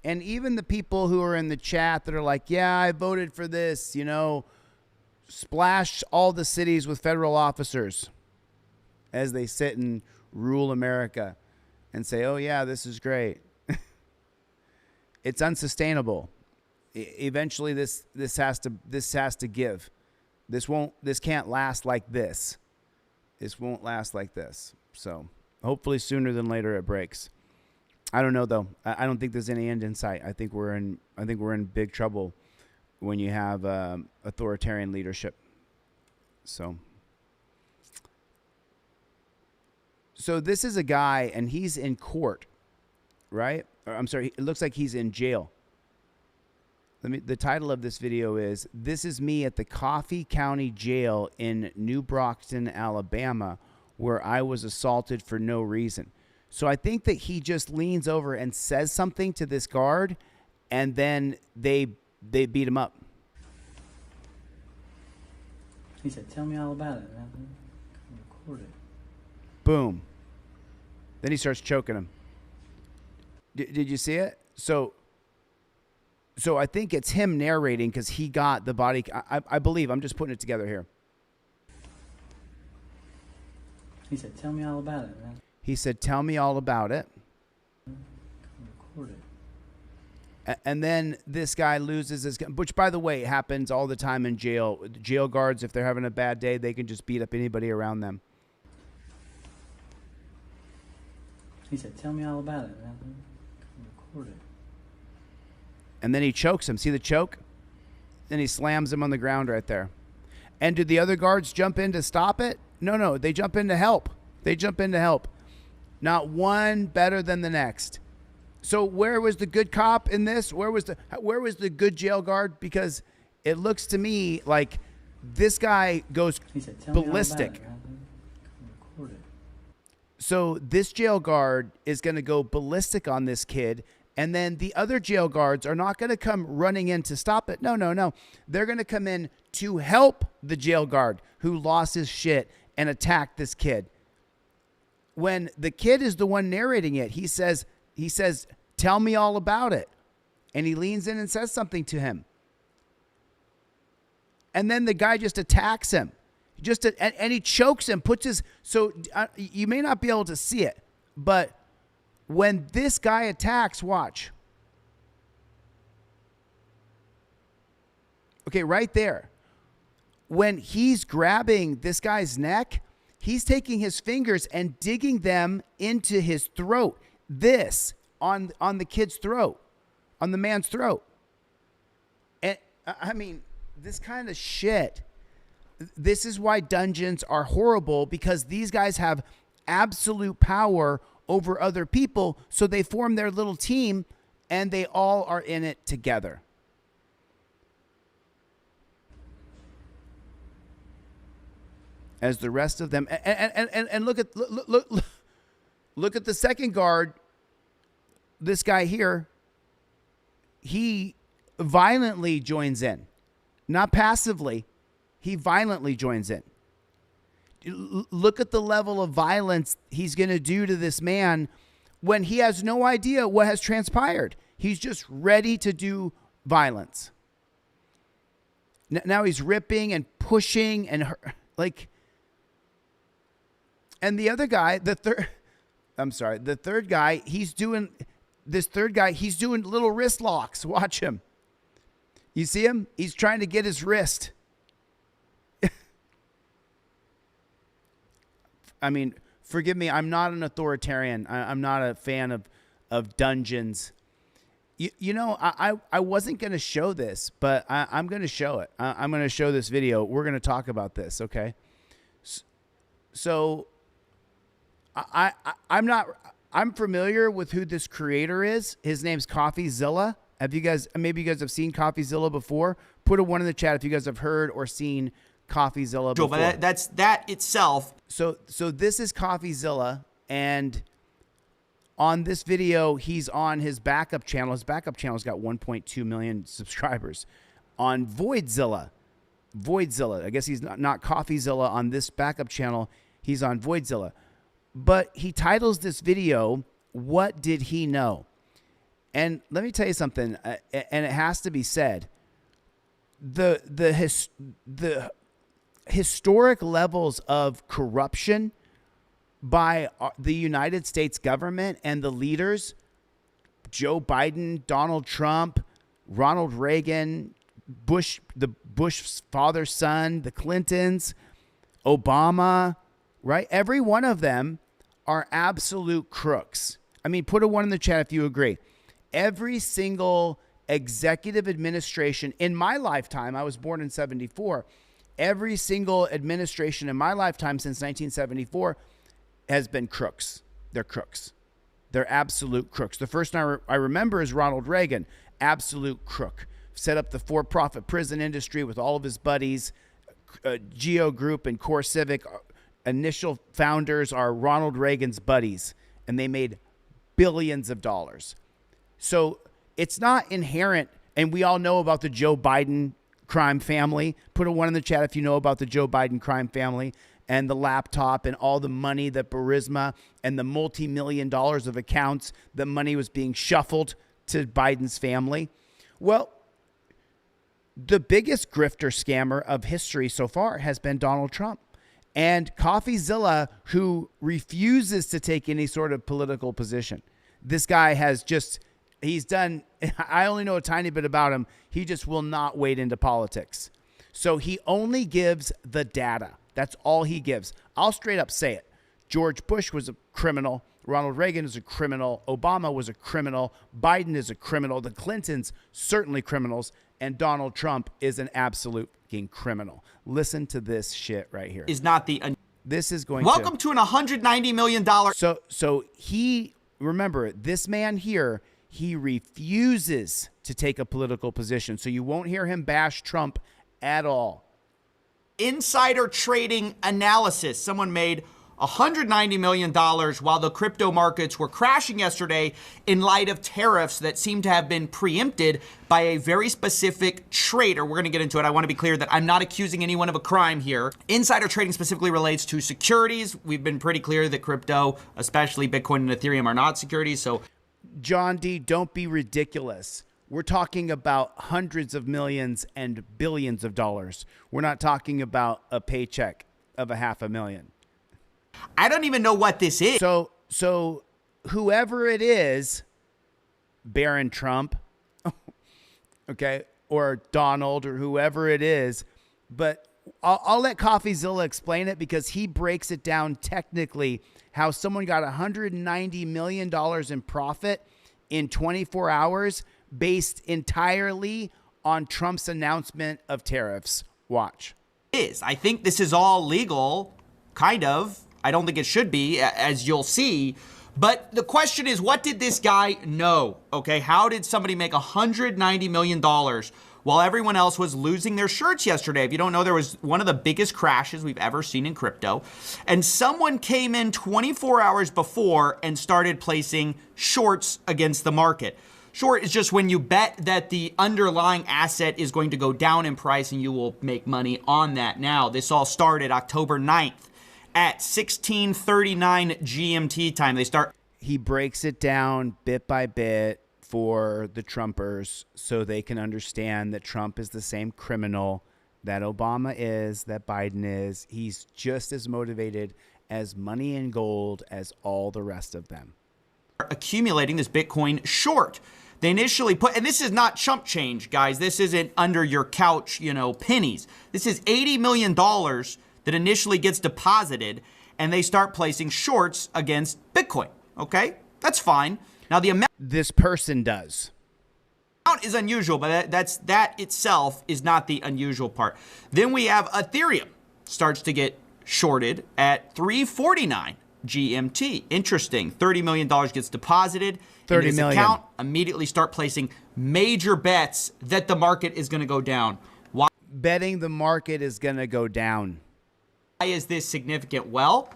And even the people who are in the chat that are like, yeah, I voted for this, you know, splash all the cities with federal officers as they sit and rule America and say, oh, yeah, this is great. It's unsustainable. Eventually, this has to give. This can't last like this. This won't last like this. So hopefully sooner than later it breaks. I don't know though. I don't think there's any end in sight. I think we're in big trouble when you have authoritarian leadership. So this is a guy, and he's in court, right? Or, I'm sorry. It looks like he's in jail. The title of this video is "This is me at the Coffee County Jail in New Brockton, Alabama, where I was assaulted for no reason." So I think that he just leans over and says something to this guard, and then they beat him up. He said, "Tell me all about it." I can record it. Boom. Then he starts choking him. Did you see it? So I think it's him narrating because he got the body. I believe. I'm just putting it together here. He said, "Tell me all about it." He said, "Tell me all about it." Record it. And then this guy loses his gun, which, by the way, happens all the time in jail. Jail guards, if they're having a bad day, they can just beat up anybody around them. He said, "Tell me all about it." Record it. And then he chokes him. See the choke? Then he slams him on the ground right there. And do the other guards jump in to stop it? No. They jump in to help. Not one better than the next. So where was the good cop in this? Where was the good jail guard? Because it looks to me like this guy goes ballistic. Record it. So this jail guard is going to go ballistic on this kid, and then the other jail guards are not going to come running in to stop it. No. They're going to come in to help the jail guard who lost his shit and attacked this kid. When the kid is the one narrating it, he says, "Tell me all about it." And he leans in and says something to him. And then the guy just attacks him. And he chokes him, you may not be able to see it, but when this guy attacks, watch. Okay, right there. When he's grabbing this guy's neck, he's taking his fingers and digging them into his throat. This on the kid's throat, on the man's throat. And I mean, this kind of shit. This is why dungeons are horrible, because these guys have absolute power over other people. So they form their little team and they all are in it together. As the rest of them, and look at the second guard. This guy here, he violently joins in, not passively. He violently joins in. Look at the level of violence he's going to do to this man when he has no idea what has transpired. He's just ready to do violence. Now he's ripping and pushing and like. And the other guy, the third guy, he's doing little wrist locks. Watch him. You see him? He's trying to get his wrist. I mean, forgive me. I'm not an authoritarian. I'm not a fan of dungeons. You know, I wasn't going to show this, but I'm going to show it. I'm going to show this video. We're going to talk about this. Okay. So I'm familiar with who this creator is. His name's CoffeeZilla. Maybe you guys have seen CoffeeZilla before? Put a 1 in the chat if you guys have heard or seen CoffeeZilla before. But that's that itself. So this is CoffeeZilla, and on this video, he's on his backup channel. His backup channel's got 1.2 million subscribers. On Voidzilla. I guess he's not CoffeeZilla on this backup channel. He's on Voidzilla. But he titles this video, "What Did He Know?" And let me tell you something, and it has to be said. The historic levels of corruption by the United States government and the leaders, Joe Biden, Donald Trump, Ronald Reagan, Bush, the Bush father's son, the Clintons, Obama, right? Every one of them are absolute crooks. I mean, put a 1 in the chat if you agree. Every single executive administration in my lifetime, I was born in 74, every single administration in my lifetime since 1974 has been crooks. They're crooks. They're absolute crooks. The first I remember is Ronald Reagan, absolute crook. Set up the for-profit prison industry with all of his buddies. Geo Group and Core Civic, initial founders are Ronald Reagan's buddies, and they made billions of dollars. So it's not inherent, and we all know about the Joe Biden crime family. Put a 1 in the chat if you know about the Joe Biden crime family and the laptop and all the money that Burisma and the multi-million dollars of accounts, the money was being shuffled to Biden's family. Well, the biggest grifter scammer of history so far has been Donald Trump. And CoffeeZilla, who refuses to take any sort of political position. This guy has just, he's done, I only know a tiny bit about him. He just will not wade into politics. So he only gives the data. That's all he gives. I'll straight up say it. George Bush was a criminal. Ronald Reagan is a criminal. Obama was a criminal. Biden is a criminal. The Clintons, certainly criminals. And Donald Trump is an absolute fucking criminal. Listen to this shit right here. Is not the. This is going Welcome to an $190 million. So he, remember, this man here, he refuses to take a political position. So you won't hear him bash Trump at all. Insider trading analysis. Someone made $190 million while the crypto markets were crashing yesterday in light of tariffs that seem to have been preempted by a very specific trader. We're going to get into it. I want to be clear that I'm not accusing anyone of a crime here. Insider trading specifically relates to securities. We've been pretty clear that crypto, especially Bitcoin and Ethereum, are not securities. So, John D., don't be ridiculous. We're talking about hundreds of millions and billions of dollars. We're not talking about a paycheck of $500,000. I don't even know what this is. So whoever it is, Baron Trump, okay, or Donald or whoever it is, but I'll let CoffeeZilla explain it because he breaks it down technically how someone got $190 million in profit in 24 hours based entirely on Trump's announcement of tariffs. Watch. I think this is all legal, kind of. I don't think it should be, as you'll see. But the question is, what did this guy know? Okay, how did somebody make $190 million while everyone else was losing their shirts yesterday? If you don't know, there was one of the biggest crashes we've ever seen in crypto. And someone came in 24 hours before and started placing shorts against the market. Short is just when you bet that the underlying asset is going to go down in price and you will make money on that. Now, this all started October 9th at 16:39 GMT time. He breaks it down bit by bit for the Trumpers so they can understand that Trump is the same criminal that Obama is, that Biden is. He's just as motivated as money and gold as all the rest of them. Accumulating this Bitcoin short. They initially put, and this is not chump change, guys. This isn't under your couch, pennies. This is $80 million that initially gets deposited, and they start placing shorts against Bitcoin. Okay, that's fine. Now the amount this person does is unusual, but that itself is not the unusual part. Then we have Ethereum starts to get shorted at 3:49 GMT. Interesting. $30 million gets deposited in his account. Immediately start placing major bets that the market is going to go down. Why? Betting the market is going to go down. Why is this significant? Well,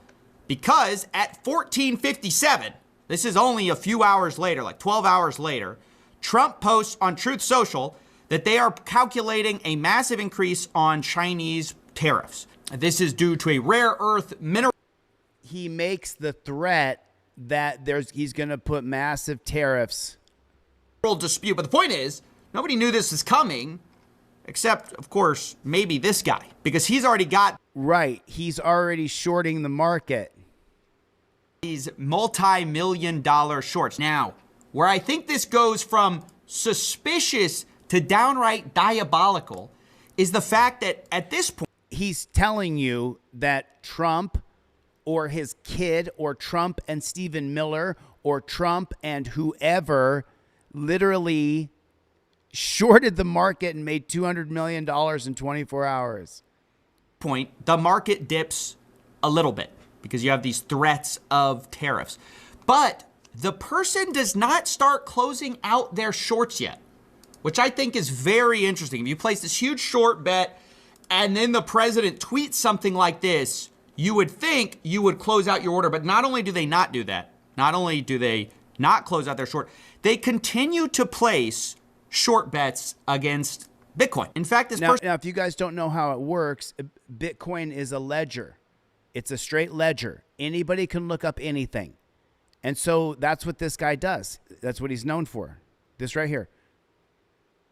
because at 14:57, this is only a few hours later, like 12 hours later, Trump posts on Truth Social that they are calculating a massive increase on Chinese tariffs. This is due to a rare earth mineral. He makes the threat that he's going to put massive tariffs. Dispute, but the point is, nobody knew this was coming, except, of course, maybe this guy, because he's already got... Right, he's already shorting the market. These multi-million-dollar shorts. Now, where I think this goes from suspicious to downright diabolical is the fact that at this point... He's telling you that Trump or his kid or Trump and Stephen Miller or Trump and whoever literally shorted the market and made $200 million in 24 hours. The market dips a little bit because you have these threats of tariffs. But the person does not start closing out their shorts yet, which I think is very interesting. If you place this huge short bet and then the president tweets something like this, you would think you would close out your order. But not only do they not do that, not only do they not close out their short, they continue to place short bets against Bitcoin. In fact, this person... Now, if you guys don't know how it works, Bitcoin is a ledger. It's a straight ledger. Anybody can look up anything. And so that's what this guy does. That's what he's known for. This right here.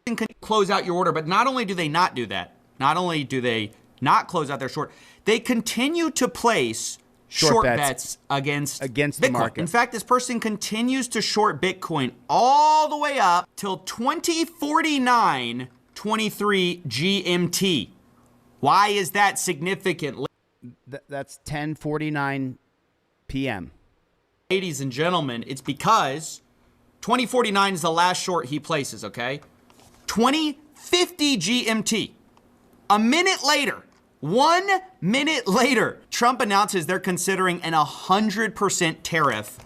Can close out your order, but not only do they not do that, not only do they not close out their short, they continue to place short bets against Bitcoin. The market. In fact, this person continues to short Bitcoin all the way up till 2049 23 GMT. Why is that significant? That's 10:49 p.m. Ladies and gentlemen, it's because 2049 is the last short he places, okay? 2050 GMT. A minute later, 1 minute later, Trump announces they're considering an 100% tariff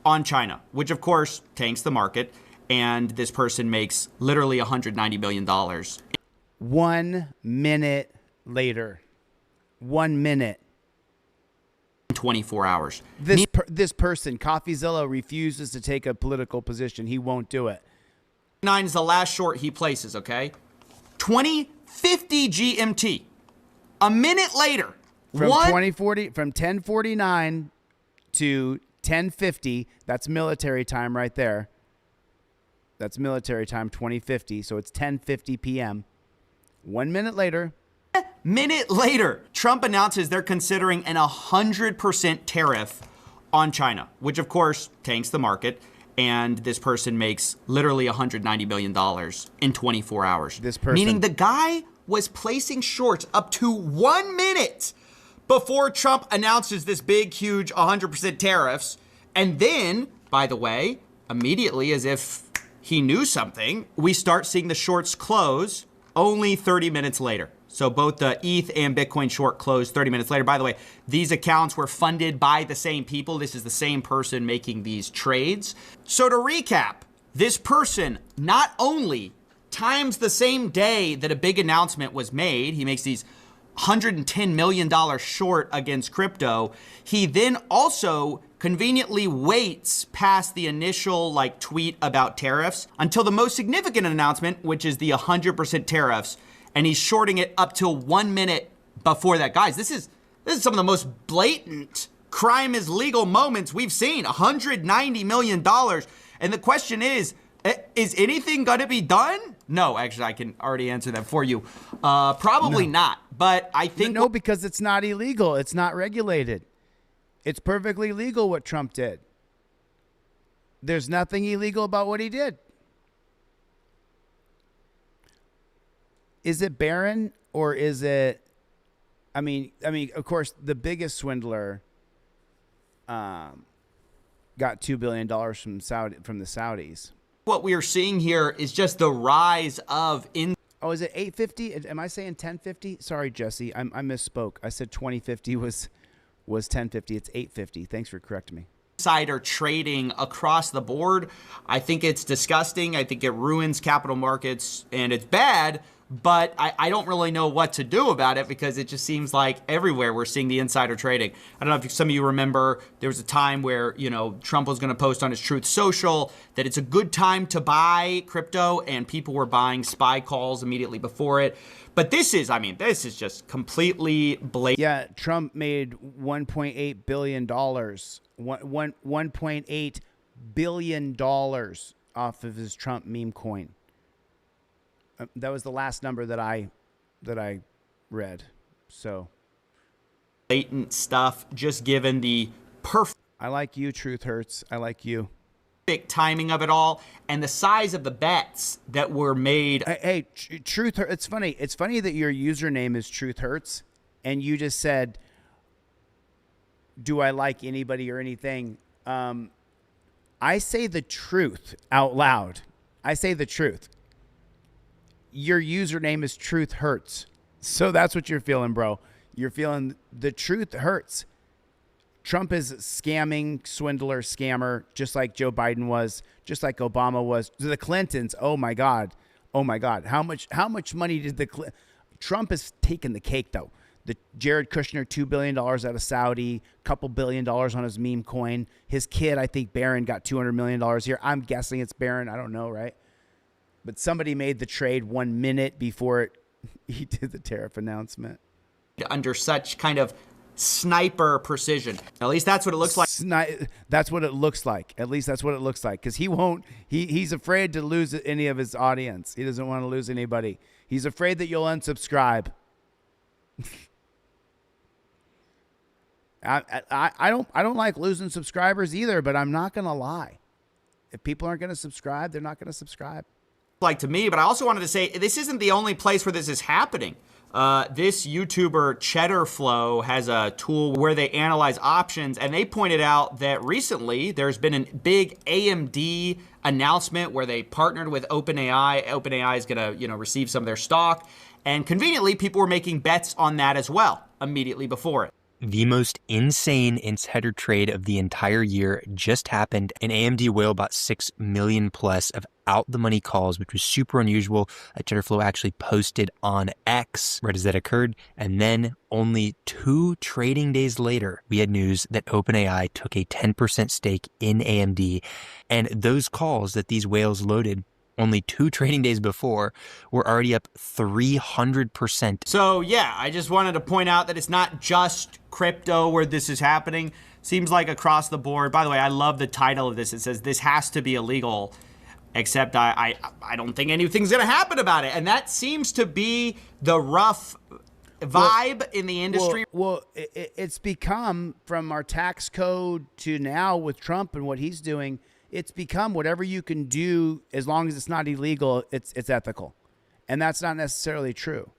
on China, which of course tanks the market. And this person makes literally $190 million. 1 minute later. 1 minute. 24 hours. This person, CoffeeZilla, refuses to take a political position. He won't do it. 9 is the last short he places, okay? 2050 GMT. A minute later. From 10:49 to 10:50, that's military time right there. That's military time, 2050. So it's 10:50 p.m. 1 minute later. Trump announces they're considering an 100% tariff on China, which of course tanks the market. And this person makes literally $190 million in 24 hours. Meaning the guy was placing shorts up to 1 minute before Trump announces this big, huge 100% tariffs. And then, by the way, immediately, as if he knew something, we start seeing the shorts close only 30 minutes later. So both the ETH and Bitcoin short closed 30 minutes later. By the way, these accounts were funded by the same people. This is the same person making these trades. So to recap, this person not only times the same day that a big announcement was made, he makes these $110 million short against crypto. He then also conveniently waits past the initial tweet about tariffs until the most significant announcement, which is the 100% tariffs. And he's shorting it up till 1 minute before that. Guys, this is some of the most blatant crime is legal moments we've seen. $190 million. And the question is anything going to be done? No, actually, I can already answer that for you. Probably not. But I think... No, because it's not illegal. It's not regulated. It's perfectly legal what Trump did. There's nothing illegal about what he did. Is it Barron or is it... I mean, of course, the biggest swindler got $2 billion from the Saudis. What we are seeing here is just the rise of... Oh, is it 850? Am I saying 1050? Sorry, Jesse. I misspoke. I said 2050 was 1050. It's 850. Thanks for correcting me. Insider trading across the board. I think it's disgusting. I think it ruins capital markets and it's bad, but I don't really know what to do about it because it just seems like everywhere we're seeing the insider trading. I don't know if some of you remember there was a time where, Trump was going to post on his Truth Social that it's a good time to buy crypto and people were buying SPY calls immediately before it. But this is just completely blatant. Yeah, Trump made $1.8 billion. $1.8 billion off of his Trump meme coin. That was the last number that I read. So blatant stuff, just given the perfect. I like you, Truth Hurts. I like you. Timing of it all and the size of the bets that were made. Hey, Truth. It's funny. It's funny that your username is Truth Hurts, and you just said, "Do I like anybody or anything?" I say the truth out loud. I say the truth. Your username is Truth Hurts. So that's what you're feeling, bro. You're feeling the truth hurts. Trump is scamming, swindler, scammer, just like Joe Biden was, just like Obama was. The Clintons, oh my God. Oh my God. How much money did Trump has taken the cake though. The Jared Kushner, $2 billion out of Saudi, couple $1 billion on his meme coin. His kid, I think Barron got $200 million here. I'm guessing it's Barron. I don't know, right? But somebody made the trade 1 minute before he did the tariff announcement. Under such kind of sniper precision. At least that's what it looks like. That's what it looks like. At least that's what it looks like. Because he's afraid to lose any of his audience. He doesn't want to lose anybody. He's afraid that you'll unsubscribe. I don't like losing subscribers either, but I'm not gonna lie. If people aren't gonna subscribe, they're not gonna subscribe. Like to me, but I also wanted to say this isn't the only place where this is happening. This YouTuber Cheddar Flow has a tool where they analyze options, and they pointed out that recently there's been a big AMD announcement where they partnered with OpenAI. OpenAI is going to, receive some of their stock, and conveniently, people were making bets on that as well immediately before it. The most insane insider trade of the entire year just happened. An AMD whale bought 6 million plus of out-the-money calls, which was super unusual. Cheddarflow actually posted on X right as that occurred. And then only 2 trading days later, we had news that OpenAI took a 10% stake in AMD. And those calls that these whales loaded only 2 trading days before were already up 300%. So yeah, I just wanted to point out that it's not just crypto where this is happening. Seems like across the board. By the way, I love the title of this. It says this has to be illegal, except I don't think anything's going to happen about it. And that seems to be the rough vibe in the industry. Well, it's become, from our tax code to now with Trump and what he's doing, it's become whatever you can do as long as it's not illegal, it's ethical. And that's not necessarily true.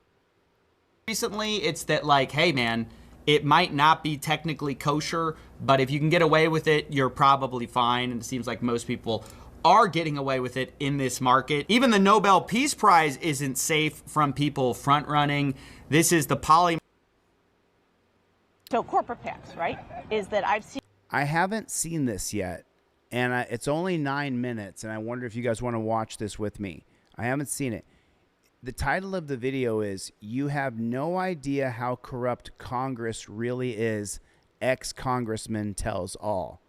Recently, it's that hey man, it might not be technically kosher, but if you can get away with it, you're probably fine. And it seems like most people are getting away with it in this market. Even the Nobel Peace Prize isn't safe from people front running. This is the So corporate PACs, right? Is that I haven't seen this yet, and it's only 9 minutes, and I wonder if you guys want to watch this with me. I haven't seen it. The title of the video is, "You Have No Idea How Corrupt Congress Really Is, Ex-Congressman Tells All."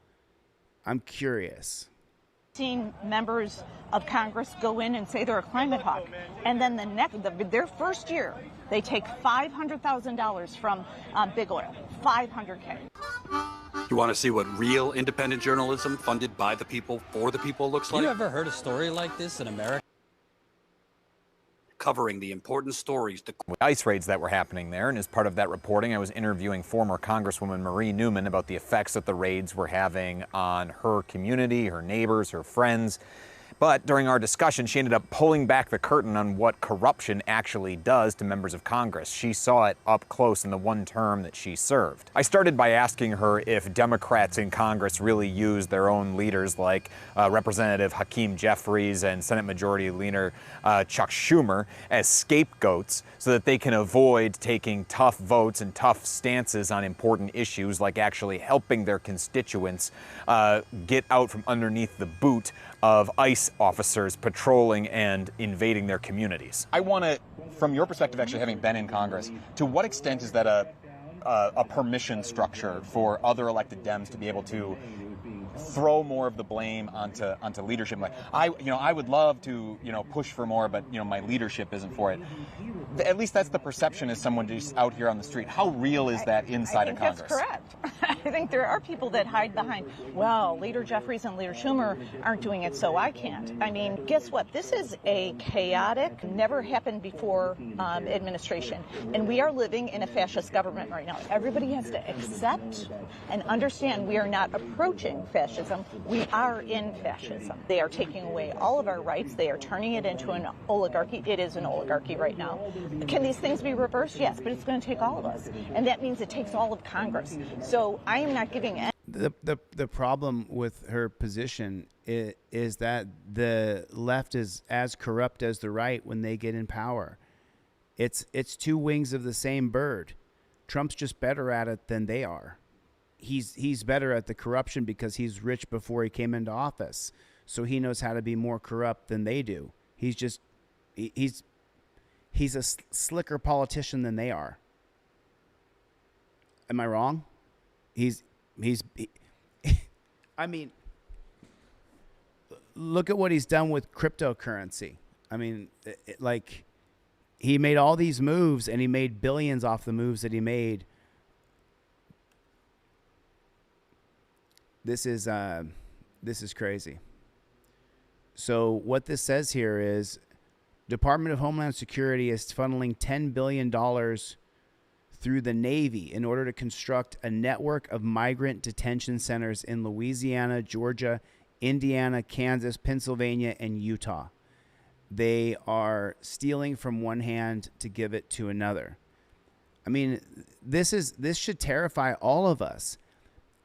I'm curious. seen members of Congress go in and say they're a climate hawk, and then their first year, they take $500,000 from big oil, $500K. You want to see what real independent journalism funded by the people for the people looks like? You ever heard a story like this in America? Covering the important stories. ICE raids that were happening there, and as part of that reporting, I was interviewing former Congresswoman Marie Newman about the effects that the raids were having on her community, her neighbors, her friends. But during our discussion, she ended up pulling back the curtain on what corruption actually does to members of Congress. She saw it up close in the one term that she served. I started by asking her if Democrats in Congress really use their own leaders like Representative Hakeem Jeffries and Senate Majority Leader Chuck Schumer as scapegoats so that they can avoid taking tough votes and tough stances on important issues like actually helping their constituents get out from underneath the boot of ICE officers patrolling and invading their communities. I want to, from your perspective, actually having been in Congress, to what extent is that a permission structure for other elected Dems to be able to throw more of the blame onto leadership? Like, I would love to, push for more, but, my leadership isn't for it. At least that's the perception as someone just out here on the street. How real is that inside of Congress? That's correct. I think there are people that hide behind, well, Leader Jeffries and Leader Schumer aren't doing it, so I can't. I mean, guess what? This is a chaotic, never happened before administration. And we are living in a fascist government right now. Everybody has to accept and understand we are not approaching fascism. We are in fascism. They are taking away all of our rights. They are turning it into an oligarchy. It is an oligarchy right now. Can these things be reversed? Yes, but it's going to take all of us. And that means it takes all of Congress. So I am not giving any. The problem with her position is that the left is as corrupt as the right when they get in power. It's two wings of the same bird. Trump's just better at it than they are. He's better at the corruption because he's rich before he came into office. So he knows how to be more corrupt than they do. He's a slicker politician than they are. Am I wrong? I mean, look at what he's done with cryptocurrency. I mean, he made all these moves and he made billions off the moves that he made. This is crazy. So what this says here is Department of Homeland Security is funneling $10 billion through the Navy in order to construct a network of migrant detention centers in Louisiana, Georgia, Indiana, Kansas, Pennsylvania, and Utah. They are stealing from one hand to give it to another. I mean, this should terrify all of us.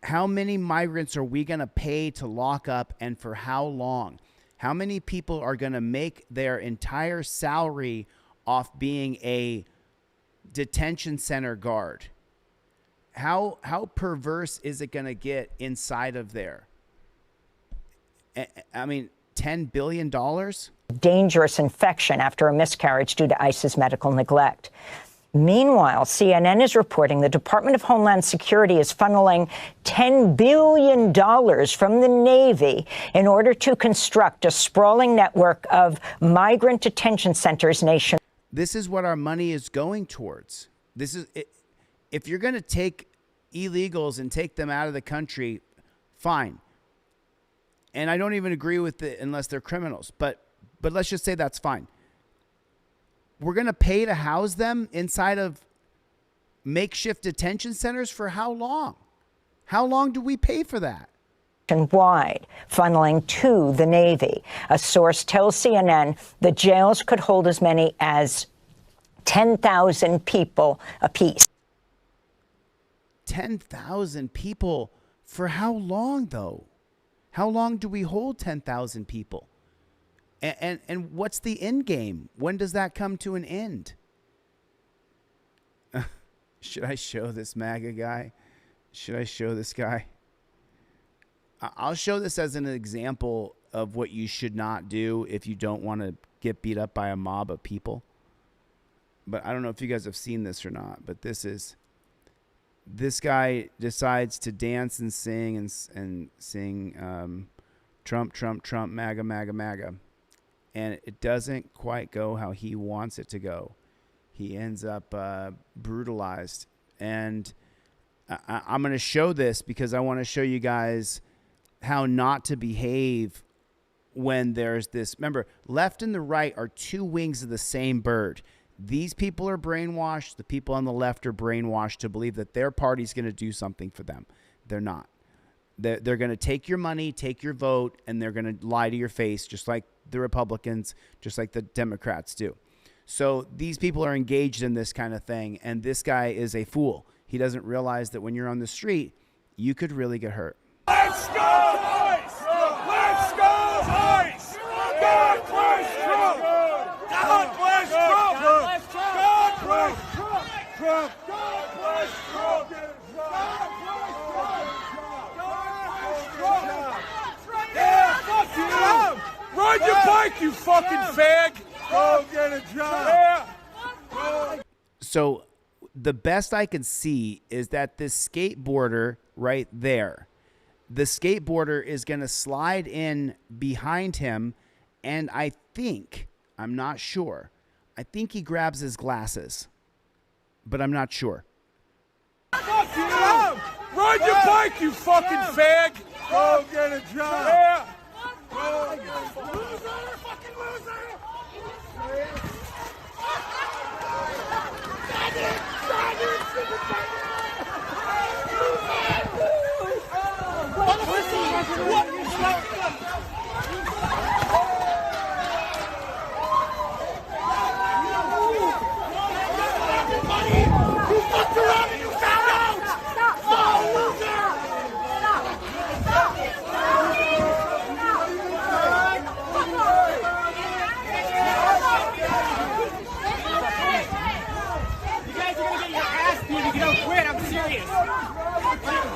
How many migrants are we going to pay to lock up, and for how long? How many people are going to make their entire salary off being a detention center guard? How perverse is it going to get inside of there? I mean, $10 billion? Dangerous infection after a miscarriage due to ICE's medical neglect. Meanwhile, CNN is reporting the Department of Homeland Security is funneling $10 billion from the Navy in order to construct a sprawling network of migrant detention centers nationwide. This is what our money is going towards. This is it. If you're going to take illegals and take them out of the country, fine. And I don't even agree with it unless they're criminals. But let's just say that's fine. We're going to pay to house them inside of makeshift detention centers for how long? How long do we pay for that? Wide, funneling to the Navy. A source tells CNN the jails could hold as many as 10,000 people apiece. 10,000 people for how long, though? How long do we hold 10,000 people? And what's the end game? When does that come to an end? Should I show this MAGA guy? Should I show this guy? I'll show this as an example of what you should not do if you don't want to get beat up by a mob of people. But I don't know if you guys have seen this or not, but this guy decides to dance and sing and sing Trump, Trump, Trump, MAGA, MAGA, MAGA. And it doesn't quite go how he wants it to go. He ends up brutalized. And I'm going to show this because I want to show you guys how not to behave when there's this. Remember, left and the right are two wings of the same bird. These people are brainwashed. The people on the left are brainwashed to believe that their party's going to do something for them. They're not. They're going to take your money, take your vote, and they're going to lie to your face, just like the Republicans, just like the Democrats do. So these people are engaged in this kind of thing, and this guy is a fool. He doesn't realize that when you're on the street, you could really get hurt. Let's go! Let's go! God bless Trump! God bless Trump! God bless Trump! God bless Trump! Yeah, fuck you! Ride your bike, you fucking fag! Go get a job! Yeah! So the best I can see is that this skateboarder right there, the skateboarder is going to slide in behind him, and I think, I'm not sure, I think he grabs his glasses, but I'm not sure. Fuck you! Ride your bike, you fucking fag! Go get a job! Yeah! Loser! Fucking loser!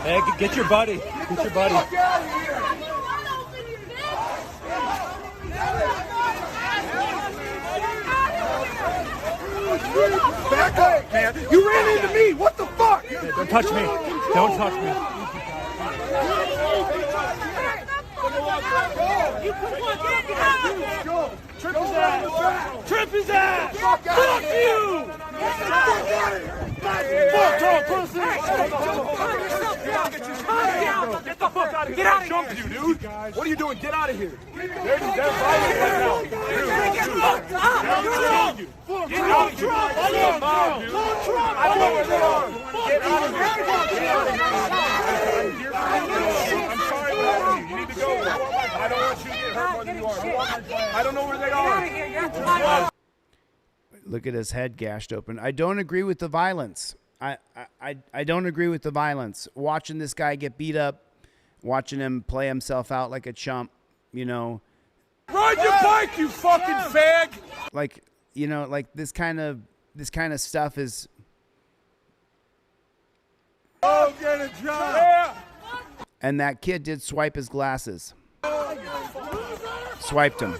Hey, get your buddy. Get your buddy. Back up, man. You ran into me. What the fuck? Hey, don't touch me. Don't touch me. Trip his ass. Trip his ass. Fuck you. Get the fuck out of here. Fuck Trump, pussy. Get the fuck out of here. Get out of here. You, dude. What are you doing? Get out of here. They're violent right now. Get fucked up. Get out of here. I don't know where they are. Get out of here. I'm sorry about you. You need to go. I don't want you to get hurt more than you are. I don't know where they are. Look at his head gashed open. I don't agree with the violence. I don't agree with the violence. Watching this guy get beat up, watching him play himself out like a chump, you know. Ride your bike, you fucking fag! Like, you know, like this kind of stuff is. Oh, get a job! Yeah. And that kid did swipe his glasses. Swiped him.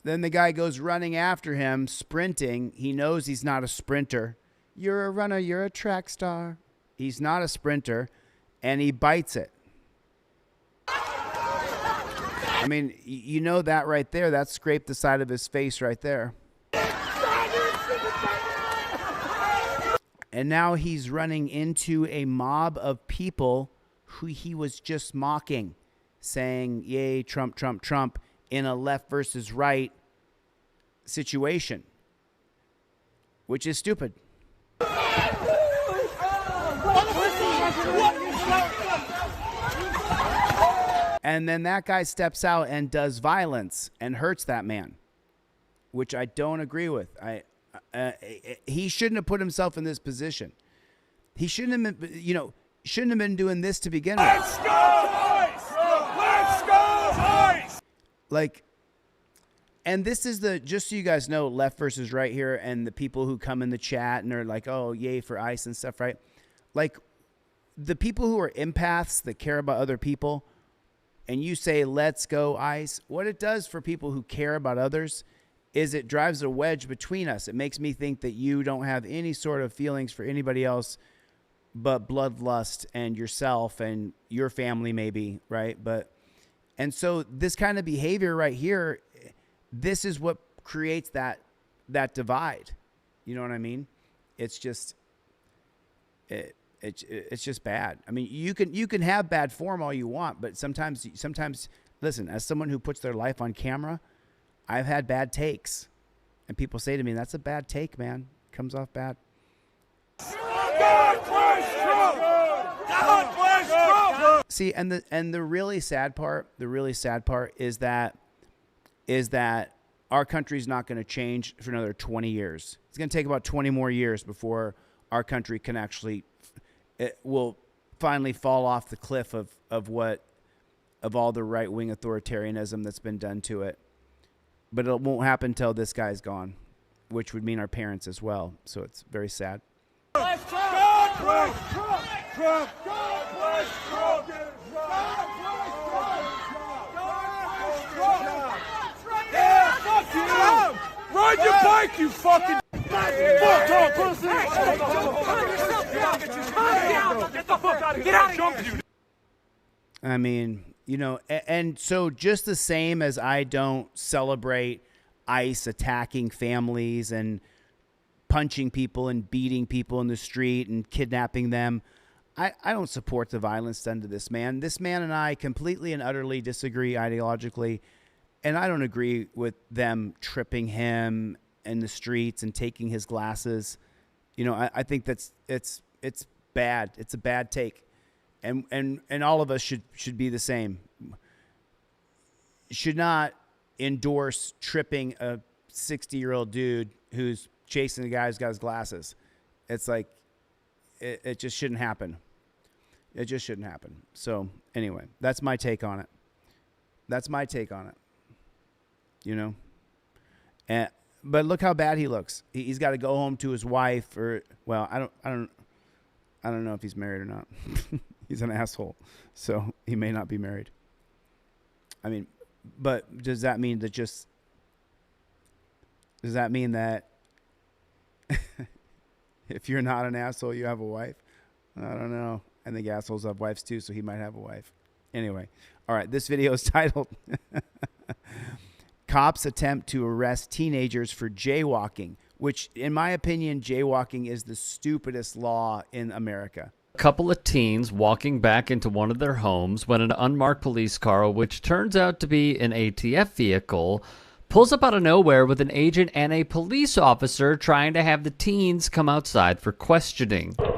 Then the guy goes running after him, sprinting. He knows he's not a sprinter. You're a runner. You're a track star. He's not a sprinter, and he bites it. I mean, you know that right there. That scraped the side of his face right there. And now he's running into a mob of people who he was just mocking, saying, yay, Trump, Trump, Trump, in a left versus right situation, which is stupid. And then that guy steps out and does violence and hurts that man, which I don't agree with. He shouldn't have put himself in this position. He shouldn't have, shouldn't have been doing this to begin with. Let's go, ICE! Let's go, ICE! Like, and this is the, just so you guys know, left versus right here, and the people who come in the chat and are like, oh, yay for ICE and stuff, right? Like, the people who are empaths that care about other people, and you say, let's go ICE, what it does for people who care about others is it drives a wedge between us. It makes me think that you don't have any sort of feelings for anybody else but bloodlust and yourself and your family maybe, right? And so this kind of behavior right here, this is what creates that divide. You know what I mean? It's just it's just bad. I mean, you can have bad form all you want, but sometimes listen, as someone who puts their life on camera, I've had bad takes, and people say to me, "That's a bad take, man. Comes off bad." God bless Trump! God bless Trump! See, and the really sad part is that our country's not going to change for another 20 years. It's going to take about 20 more years before our country can actually, it will finally fall off the cliff of all the right-wing authoritarianism that's been done to it. But it won't happen until this guy's gone, which would mean our parents as well. So it's very sad. God bless Trump! Trump! God bless Trump! God bless Trump! Yeah, fuck you! Ride your bike, you fucking fuck pussy! Get the fuck out of here! Get out of here! I mean, you know, and so just the same as I don't celebrate ICE attacking families and punching people and beating people in the street and kidnapping them, I don't support the violence done to this man. This man and I completely and utterly disagree ideologically, and I don't agree with them tripping him in the streets and taking his glasses. You know, I think it's bad. It's a bad take. And all of us should be the same. Should not endorse tripping a 60-year-old dude who's chasing the guy who's got his glasses. It's like, it just shouldn't happen. It just shouldn't happen. So anyway, that's my take on it. You know? But look how bad he looks. He's got to go home to his wife, or, well, I don't know if he's married or not. He's an asshole, so he may not be married. I mean, but does that mean that if you're not an asshole, you have a wife? I don't know. I think assholes have wives too, so he might have a wife. Anyway, all right, this video is titled Cops Attempt to Arrest Teenagers for Jaywalking, which, in my opinion, jaywalking is the stupidest law in America. A couple of teens walking back into one of their homes when an unmarked police car, which turns out to be an ATF vehicle, pulls up out of nowhere with an agent and a police officer trying to have the teens come outside for questioning. Tell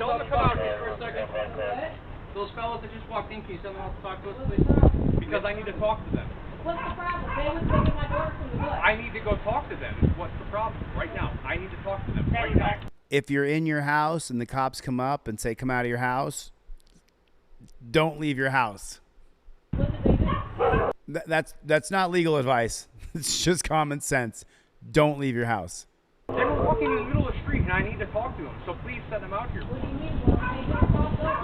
them to come out here for a second. Those fellas that just walked in, can you send them out to talk to us, please? Because I need to talk to them. What's the problem? They was taking my daughter from the bus. I need to go talk to them. What's the problem? Right now. I need to talk to them. Right now. If you're in your house and the cops come up and say, come out of your house, don't leave your house. That's not legal advice. It's just common sense. Don't leave your house. They were walking in the middle of the street, and I need to talk to them. So please send them out here. What do you mean?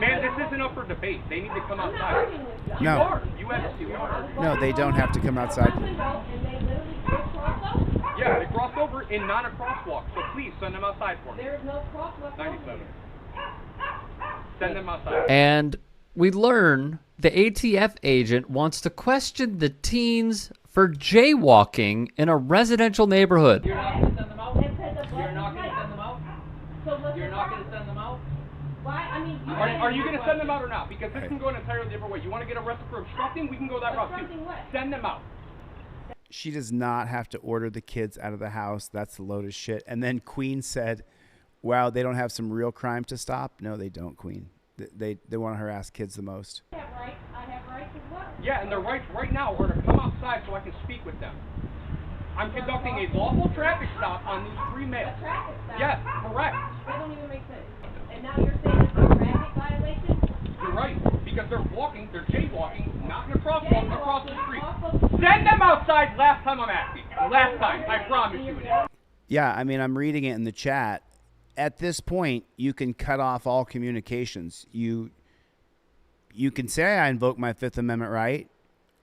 Man, this isn't up for debate. They need to come outside. No. You are. No, they don't have to come outside. Yeah, they crossed over in not a crosswalk. So please send them outside for me. There is no crosswalk. 97. Send them outside. And we learn the ATF agent wants to question the teens for jaywalking in a residential neighborhood. You're not going to send them out? You're not going to send them out? You're not going to send them out? Why? I mean, are you going to send them out or not? Because this can go an entirely different way. You want to get arrested for obstructing? We can go that route too. Send them out. She does not have to order the kids out of the house. That's the load of shit. And then Queen said, wow, they don't have some real crime to stop? No, they don't, Queen. They want to harass kids the most. I have rights as well. Yeah, and their rights right now are to come outside so I can speak with them. I'm conducting a lawful traffic stop on these 3 males. A traffic stop? Yes, correct. That don't even make sense. And now you're saying it's a traffic violation? You're right, because they're jaywalking, not in a crosswalk, across the street. Send them outside last time I'm asking. Last time, I promise you. Yeah, I mean, I'm reading it in the chat. At this point, you can cut off all communications. You can say I invoke my Fifth Amendment right,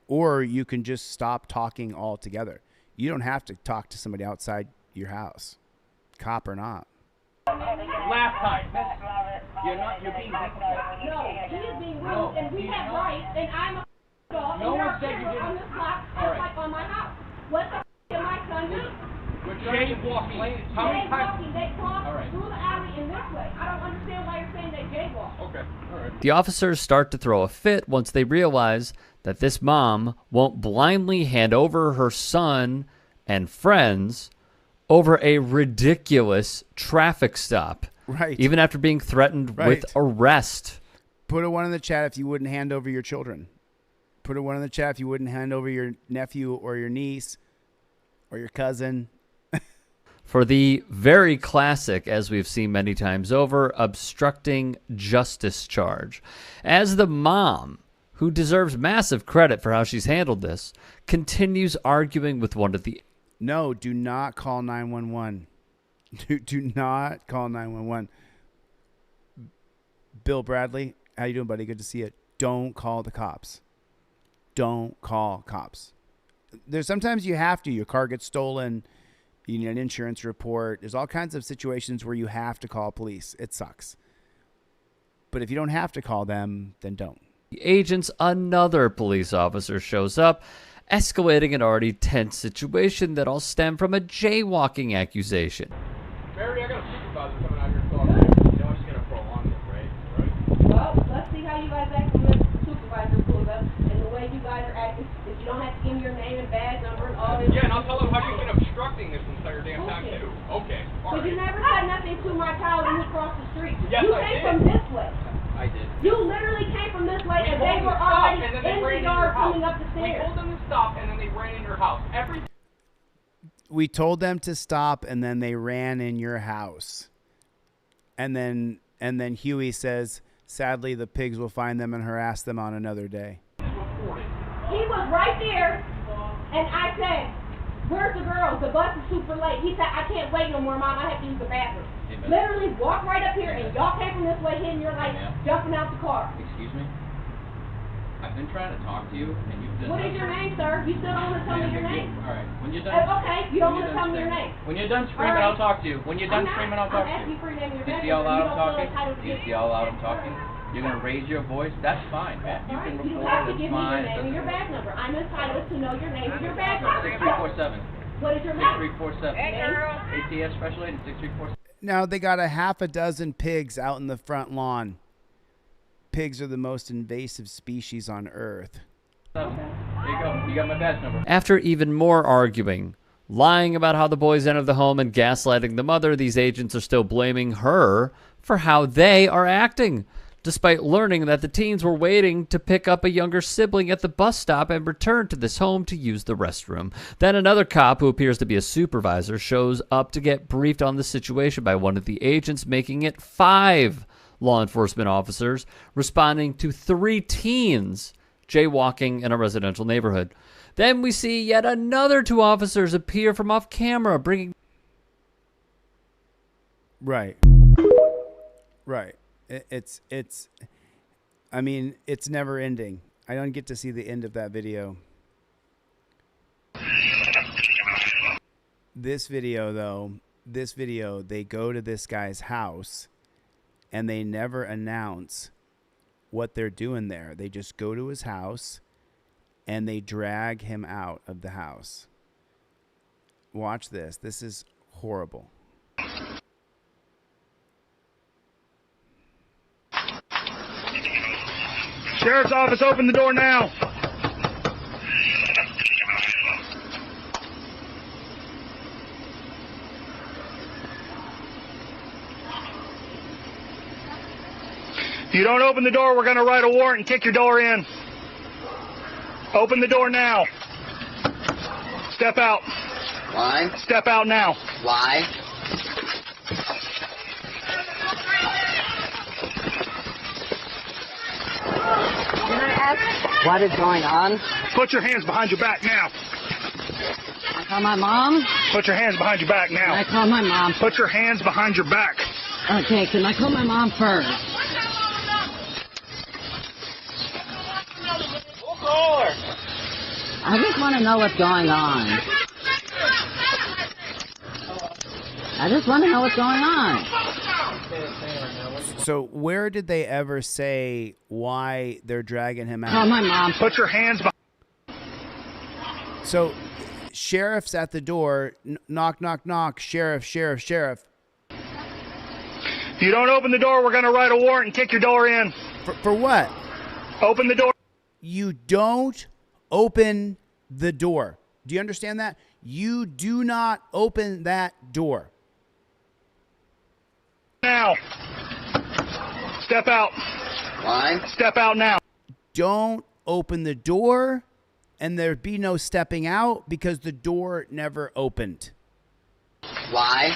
or you can just stop talking altogether. You don't have to talk to somebody outside your house, cop or not. Last time. You're being difficult. No, he is being rude, and we have rights, and I'm a dog, No and you're one said you a didn't. on this block, All right. like on my house. What the did my son do? You're jaywalking. How many times? Jaywalking, they crossed All right. through the alley in this way. I don't understand why you're saying they jaywalk. Okay, all right. The officers start to throw a fit once they realize that this mom won't blindly hand over her son and friends over a ridiculous traffic stop. Right. Even after being threatened with arrest. Put a 1 in the chat if you wouldn't hand over your children. Put a 1 in the chat if you wouldn't hand over your nephew or your niece or your cousin. For the very classic, as we've seen many times over, obstructing justice charge. As the mom, who deserves massive credit for how she's handled this, continues arguing with one of the... No, do not call 911. Do not call 911. Bill Bradley, how you doing, buddy? Good to see you. Don't call the cops. Don't call cops. There's sometimes you have to. Your car gets stolen. You need an insurance report. There's all kinds of situations where you have to call police. It sucks. But if you don't have to call them, then don't. Agents, another police officer shows up, escalating an already tense situation that all stem from a jaywalking accusation. Mary, I got a supervisor coming out here talking. You know, I'm just going to prolong this, right? Well, let's see how you guys act when the supervisor pulls up, and the way you guys are acting. If you don't have to give me your name and badge number and all this. Yeah, and I'll tell them how you've been obstructing this entire damn time, too. Okay, all But right. you never said nothing to my child when he crossed the street. Yes, you I came did. from this way. I did. You literally came from this way, and We they told were them to stop, already and then they in ran the into your yard house. coming up the We stairs. told them to stop, and then they ran in your house. We told them to stop, and then they ran in your house. And then Huey says, sadly, the pigs will find them and harass them on another day. He was right there, and I said, where's the girls? The bus is super late. He said, I can't wait no more, Mom. I have to use the bathroom. Amen. Literally walk right up here, and y'all came from this way, hitting your light, jumping out the car. Excuse me? I've been trying to talk to you, and you've done What is your name, sir? You still don't want to tell me your name? All right. When you're done... Okay, you don't want to tell me your name. When you're done screaming, All right. I'll talk to you. When you're done screaming, I'll talk to I'm asking you. for your name and your Do you address, see how and loud you I'm don't feel talking? entitled to Do you get see how loud I'm talking? You're going to raise your voice? That's fine, man. You can You record have to it. give It's me your fine. name and your badge number. I'm entitled to know your name and your badge number. 6347. What is your name? 6347. Hey, girl. ATF Special Agent 6347. Now they got a half a dozen pigs out in the front lawn. Pigs are the most invasive species on Earth. There you go. You got my badge number. After even more arguing, lying about how the boys entered the home and gaslighting the mother, these agents are still blaming her for how they are acting, despite learning that the teens were waiting to pick up a younger sibling at the bus stop and return to this home to use the restroom. Then another cop, who appears to be a supervisor, shows up to get briefed on the situation by one of the agents, making it 5 law enforcement officers responding to 3 teens jaywalking in a residential neighborhood. Then we see yet another 2 officers appear from off camera, bringing... Right. It's I mean, it's never ending. I don't get to see the end of that video. This video, they go to this guy's house and they never announce what they're doing there. They just go to his house and they drag him out of the house. Watch this. This is horrible. Sheriff's office, open the door now. If you don't open the door, we're going to write a warrant and kick your door in. Open the door now. Step out. Why? Step out now. Why? Can I ask what is going on? Put your hands behind your back now. I call my mom? Put your hands behind your back now. Can I call my mom? Put your hands behind your back. Okay, can I call my mom first? We'll call her. I just want to know what's going on. I just want to know what's going on. So where did they ever say why they're dragging him out? Call my mom. Put your hands behind. So sheriff's at the door. Knock, knock, knock. Sheriff, sheriff, sheriff. If you don't open the door, we're going to write a warrant and kick your door in. For what? Open the door. You don't open the door. Do you understand that? You do not open that door. Now. Step out. Why? Step out now. Don't open the door, and there'd be no stepping out because the door never opened. Why?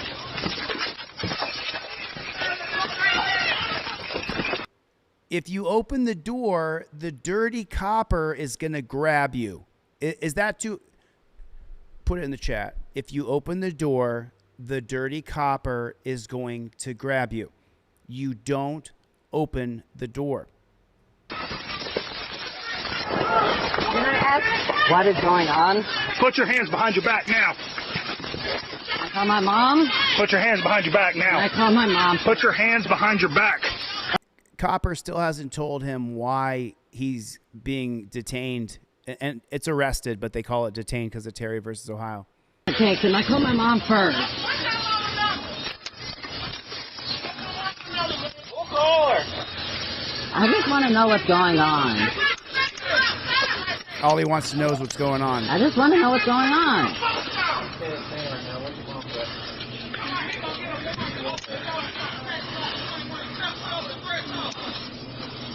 If you open the door, the dirty copper is going to grab you. Is that too? Put it in the chat. If you open the door, the dirty copper is going to grab you. You don't open the door. Can I ask what is going on? Put your hands behind your back now. I call my mom? Put your hands behind your back now. I call my mom. Put your hands behind your back. Copper still hasn't told him why he's being detained, and it's arrested, but they call it detained because of Terry versus Ohio. Okay, can I call my mom first? We'll call her. I just want to know what's going on. All he wants to know is what's going on. I just want to know what's going on.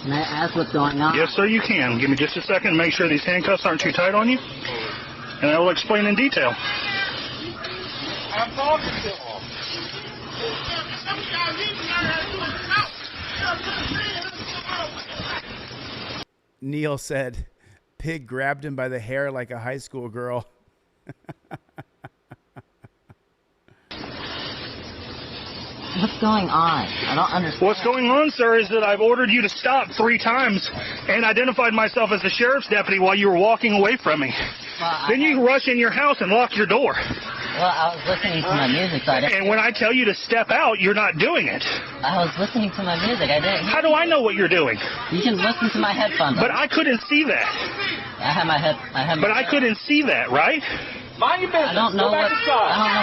Can I ask what's going on? Yes, sir, you can. Give me just a second. Make sure these handcuffs aren't too tight on you, and I will explain in detail. I'm talking to him. Neil said, Pig grabbed him by the hair like a high school girl. What's going on? I don't understand. What's going on, sir, is that I've ordered you to stop 3 times and identified myself as the sheriff's deputy while you were walking away from me. Then you rush in your house and lock your door. Well, I was listening to my music, so I didn't... And when I tell you to step out, you're not doing it. I was listening to my music. I didn't... How do I know what you're doing? You can listen to my headphones. But I couldn't see that. But I couldn't see that, right? Mind your business. I don't know what's going on.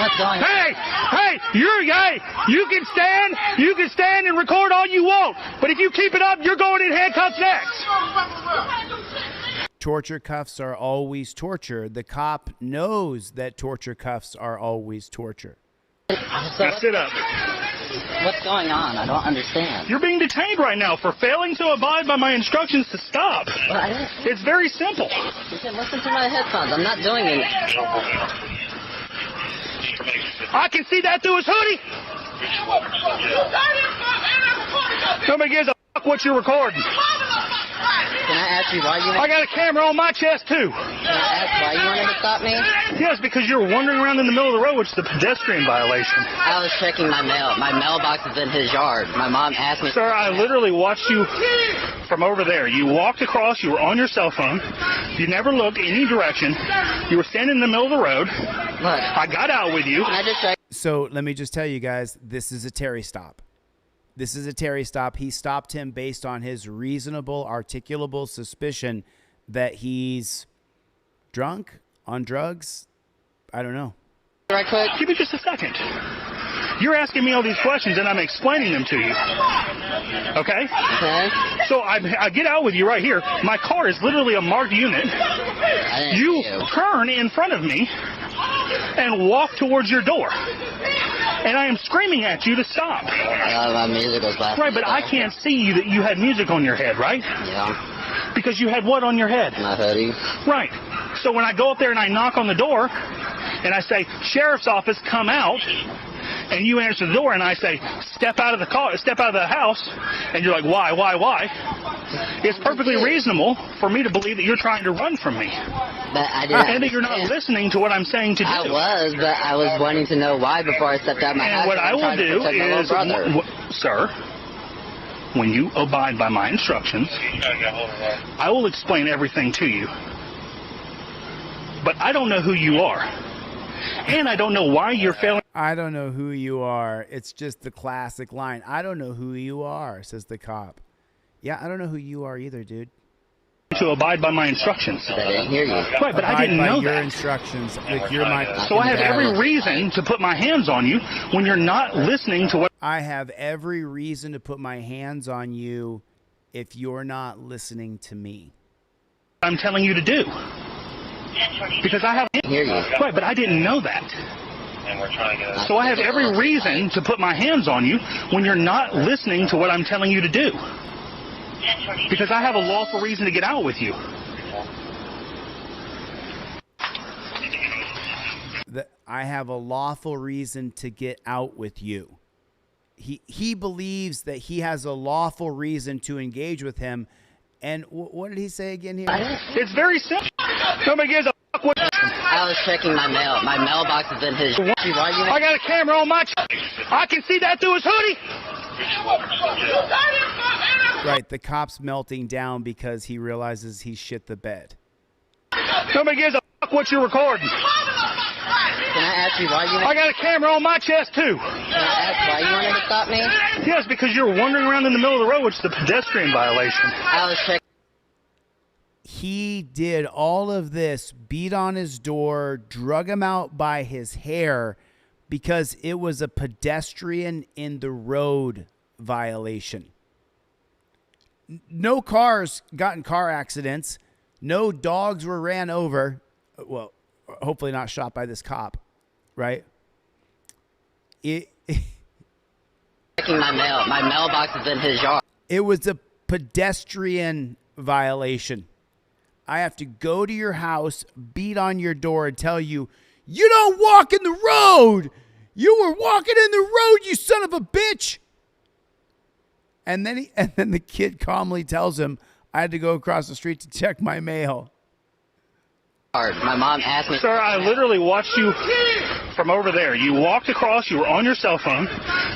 Hey, you can stand and record all you want, but if you keep it up, you're going in handcuffs next. Torture cuffs are always torture. The cop knows that torture cuffs are always torture. Now sit up. What's going on? I don't understand. You're being detained right now for failing to abide by my instructions to stop. It's very simple. You can listen to my headphones. I'm not doing it. I can see that through his hoodie. Nobody gives a fuck what you're recording. Can I ask you why you... I got a camera on my chest, too. Can I ask why you wanted to stop me? Yes, because you're wandering around in the middle of the road, which is a pedestrian violation. I was checking my mail. My mailbox is in his yard. My mom asked me... Sir, I literally watched you from over there. You walked across. You were on your cell phone. You never looked any direction. You were standing in the middle of the road. Look. I got out with you. Can I just check? So let me just tell you guys, this is a Terry stop. This is a Terry stop. He stopped him based on his reasonable, articulable suspicion that he's drunk, on drugs. I don't know. Right quick. Give me just a second. You're asking me all these questions, and I'm explaining them to you. Okay? Okay. So I get out with you right here. My car is literally a marked unit. You turn in front of me and walk towards your door. And I am screaming at you to stop. My music was blasting. Right, but I can't see that you had music on your head, right? Yeah. Because you had what on your head? My hoodie. Right. So when I go up there and I knock on the door, and I say, sheriff's office, come out, and you answer the door, and I say, step out of the car, step out of the house, and you're like, why? It's perfectly reasonable for me to believe that you're trying to run from me. But I didn't. And that you're not listening to what I'm saying to do. I was, but I was wanting to know why before I stepped out of my house. And what I will do is, brother. sir, when you abide by my instructions, I will explain everything to you. But I don't know who you are. And I don't know why you're failing. I don't know who you are. It's just the classic line. I don't know who you are, says the cop. Yeah, I don't know who you are either, dude. To abide by my instructions. I didn't hear you. Right, but I didn't know your that. instructions. Like you're my. So I have every reason to put my hands on you when you're not listening to what. I have every reason to put my hands on you if you're not listening to me. I'm telling you to do. Because I have. Hear you. Right, but I didn't know that. And we're trying to. So I have every reason to put my hands on you when you're not listening to what I'm telling you to do. Because I have a lawful reason to get out with you. I have a lawful reason to get out with you. He believes that he has a lawful reason to engage with him. And what did he say again here? It's very simple. Nobody gives a fuck what. I was checking my mail. My mailbox is in his. I got a camera on my. I can see that through his hoodie. Right, the cop's melting down because he realizes he shit the bed. Nobody gives a fuck what you're recording. Can I ask you why you? I got a camera on my chest too. Can I ask why you wanted to stop me? Yes, because you're wandering around in the middle of the road, which is a pedestrian violation. I was checking. He did all of this, beat on his door, drug him out by his hair because it was a pedestrian in the road violation. No cars got in car accidents. No dogs were ran over. Well, hopefully not shot by this cop, right? Checking my mail. My mailbox is in his yard. It was a pedestrian violation. I have to go to your house, beat on your door, and tell you, you don't walk in the road. You were walking in the road, you son of a bitch. And then the kid calmly tells him, I had to go across the street to check my mail. My mom asked me. Sir, I literally watched you from over there. You walked across. You were on your cell phone.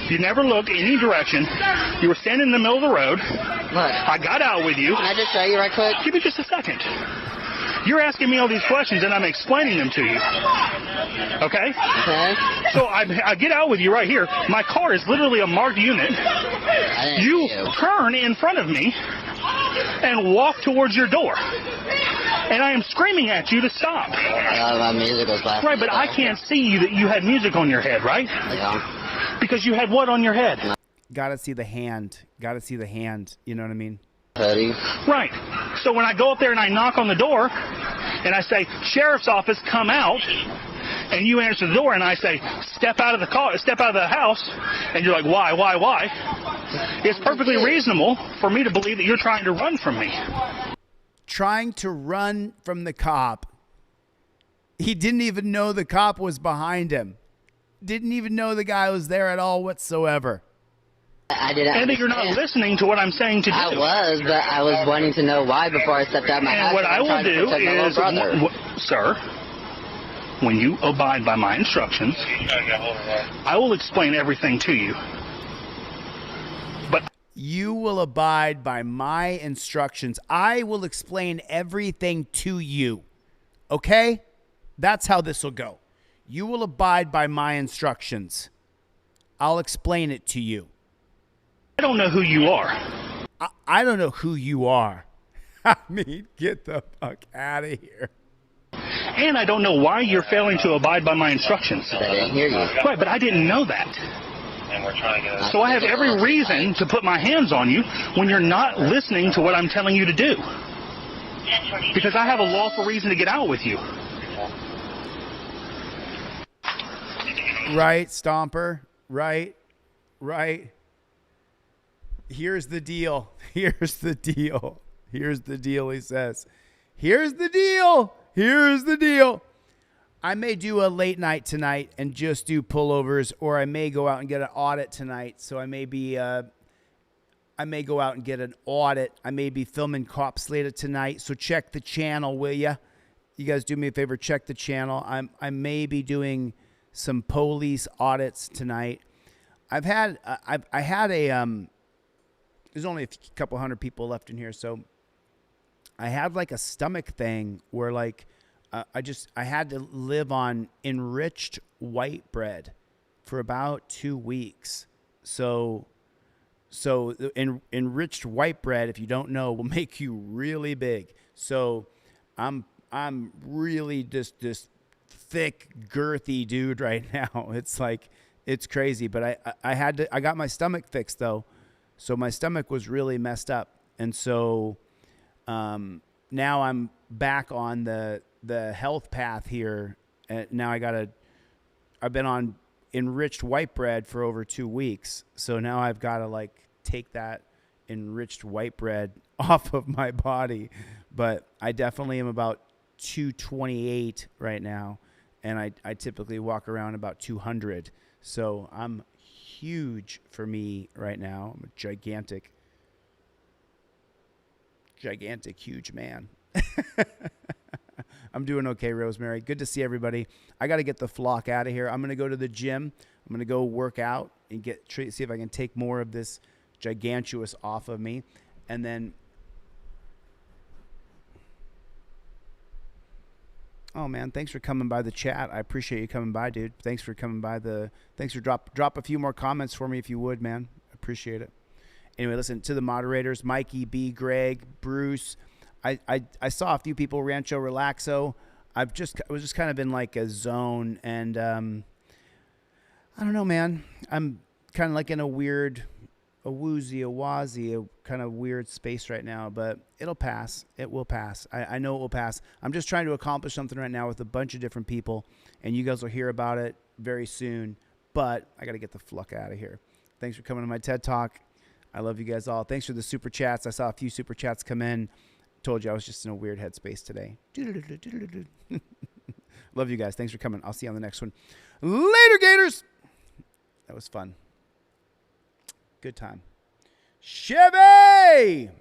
You never looked any direction. You were standing in the middle of the road. Look. I got out with you. Can I just show you right quick? Give me just a second. You're asking me all these questions, and I'm explaining them to you. Okay? Okay. So I get out with you right here. My car is literally a marked unit. You turn in front of me and walk towards your door. And I am screaming at you to stop. My music was blasting. Right, but I can't see you that you had music on your head, right? Yeah. Because you had what on your head? Gotta see the hand. Gotta see the hand. You know what I mean? Right. So when I go up there and I knock on the door and I say, sheriff's office, come out, and you answer the door and I say, step out of the car, step out of the house, and you're like, why? It's perfectly reasonable for me to believe that you're trying to run from me. Trying to run from the cop. He didn't even know the cop was behind him. Didn't even know the guy was there at all whatsoever. I didn't. And that you're not listening to what I'm saying to do. I was, but I was wanting to know why before I stepped out of my house. And what I will do is, sir, when you abide by my instructions, I will explain everything to you. But you will abide by my instructions. I will explain everything to you. Okay? That's how this will go. You will abide by my instructions. I'll explain it to you. I don't know who you are. I don't know who you are. I mean, get the fuck out of here. And I don't know why you're failing to abide by my instructions. I didn't hear you. Right, but I didn't know that. And we're trying to. So I have every reason to put my hands on you when you're not listening to what I'm telling you to do. Because I have a lawful reason to get out with you. Right, Stomper. Right. Here's the deal. He says. Here's the deal. I may do a late night tonight and just do pullovers, or I may go out and get an audit tonight. So I may go out and get an audit. I may be filming Cop Slated tonight. So check the channel, will ya? You guys do me a favor, check the channel. I may be doing some police audits tonight. I had there's only a couple hundred people left in here, so I had like a stomach thing where like I had to live on enriched white bread for about 2 weeks. So enriched white bread, if you don't know, will make you really big. So I'm really just this thick, girthy dude right now. It's like, it's crazy. But I got my stomach fixed though. So my stomach was really messed up. And so now I'm back on the health path here. And now I've been on enriched white bread for over 2 weeks. So now I've got to like take that enriched white bread off of my body. But I definitely am about 228 right now. And I typically walk around about 200. So I'm huge for me right now. I'm a gigantic, huge man. I'm doing okay, Rosemary. Good to see everybody. I got to get the flock out of here. I'm going to go to the gym. I'm going to go work out and see if I can take more of this gigantuous off of me. And then, oh man, thanks for coming by the chat. I appreciate you coming by, dude. Thanks for coming by thanks for drop a few more comments for me if you would, man. Appreciate it. Anyway, listen to the moderators, Mikey, B, Greg, Bruce. I saw a few people, Rancho Relaxo. I was just kind of in like a zone, and I don't know, man. I'm kind of like in a weird, a kind of weird space right now, but it'll pass. It will pass. I know it will pass. I'm just trying to accomplish something right now with a bunch of different people, and you guys will hear about it very soon, but I got to get the fuck out of here. Thanks for coming to my TED Talk. I love you guys all. Thanks for the super chats. I saw a few super chats come in. Told you I was just in a weird headspace today. Love you guys. Thanks for coming. I'll see you on the next one. Later, Gators. That was fun. Good time. Chevy!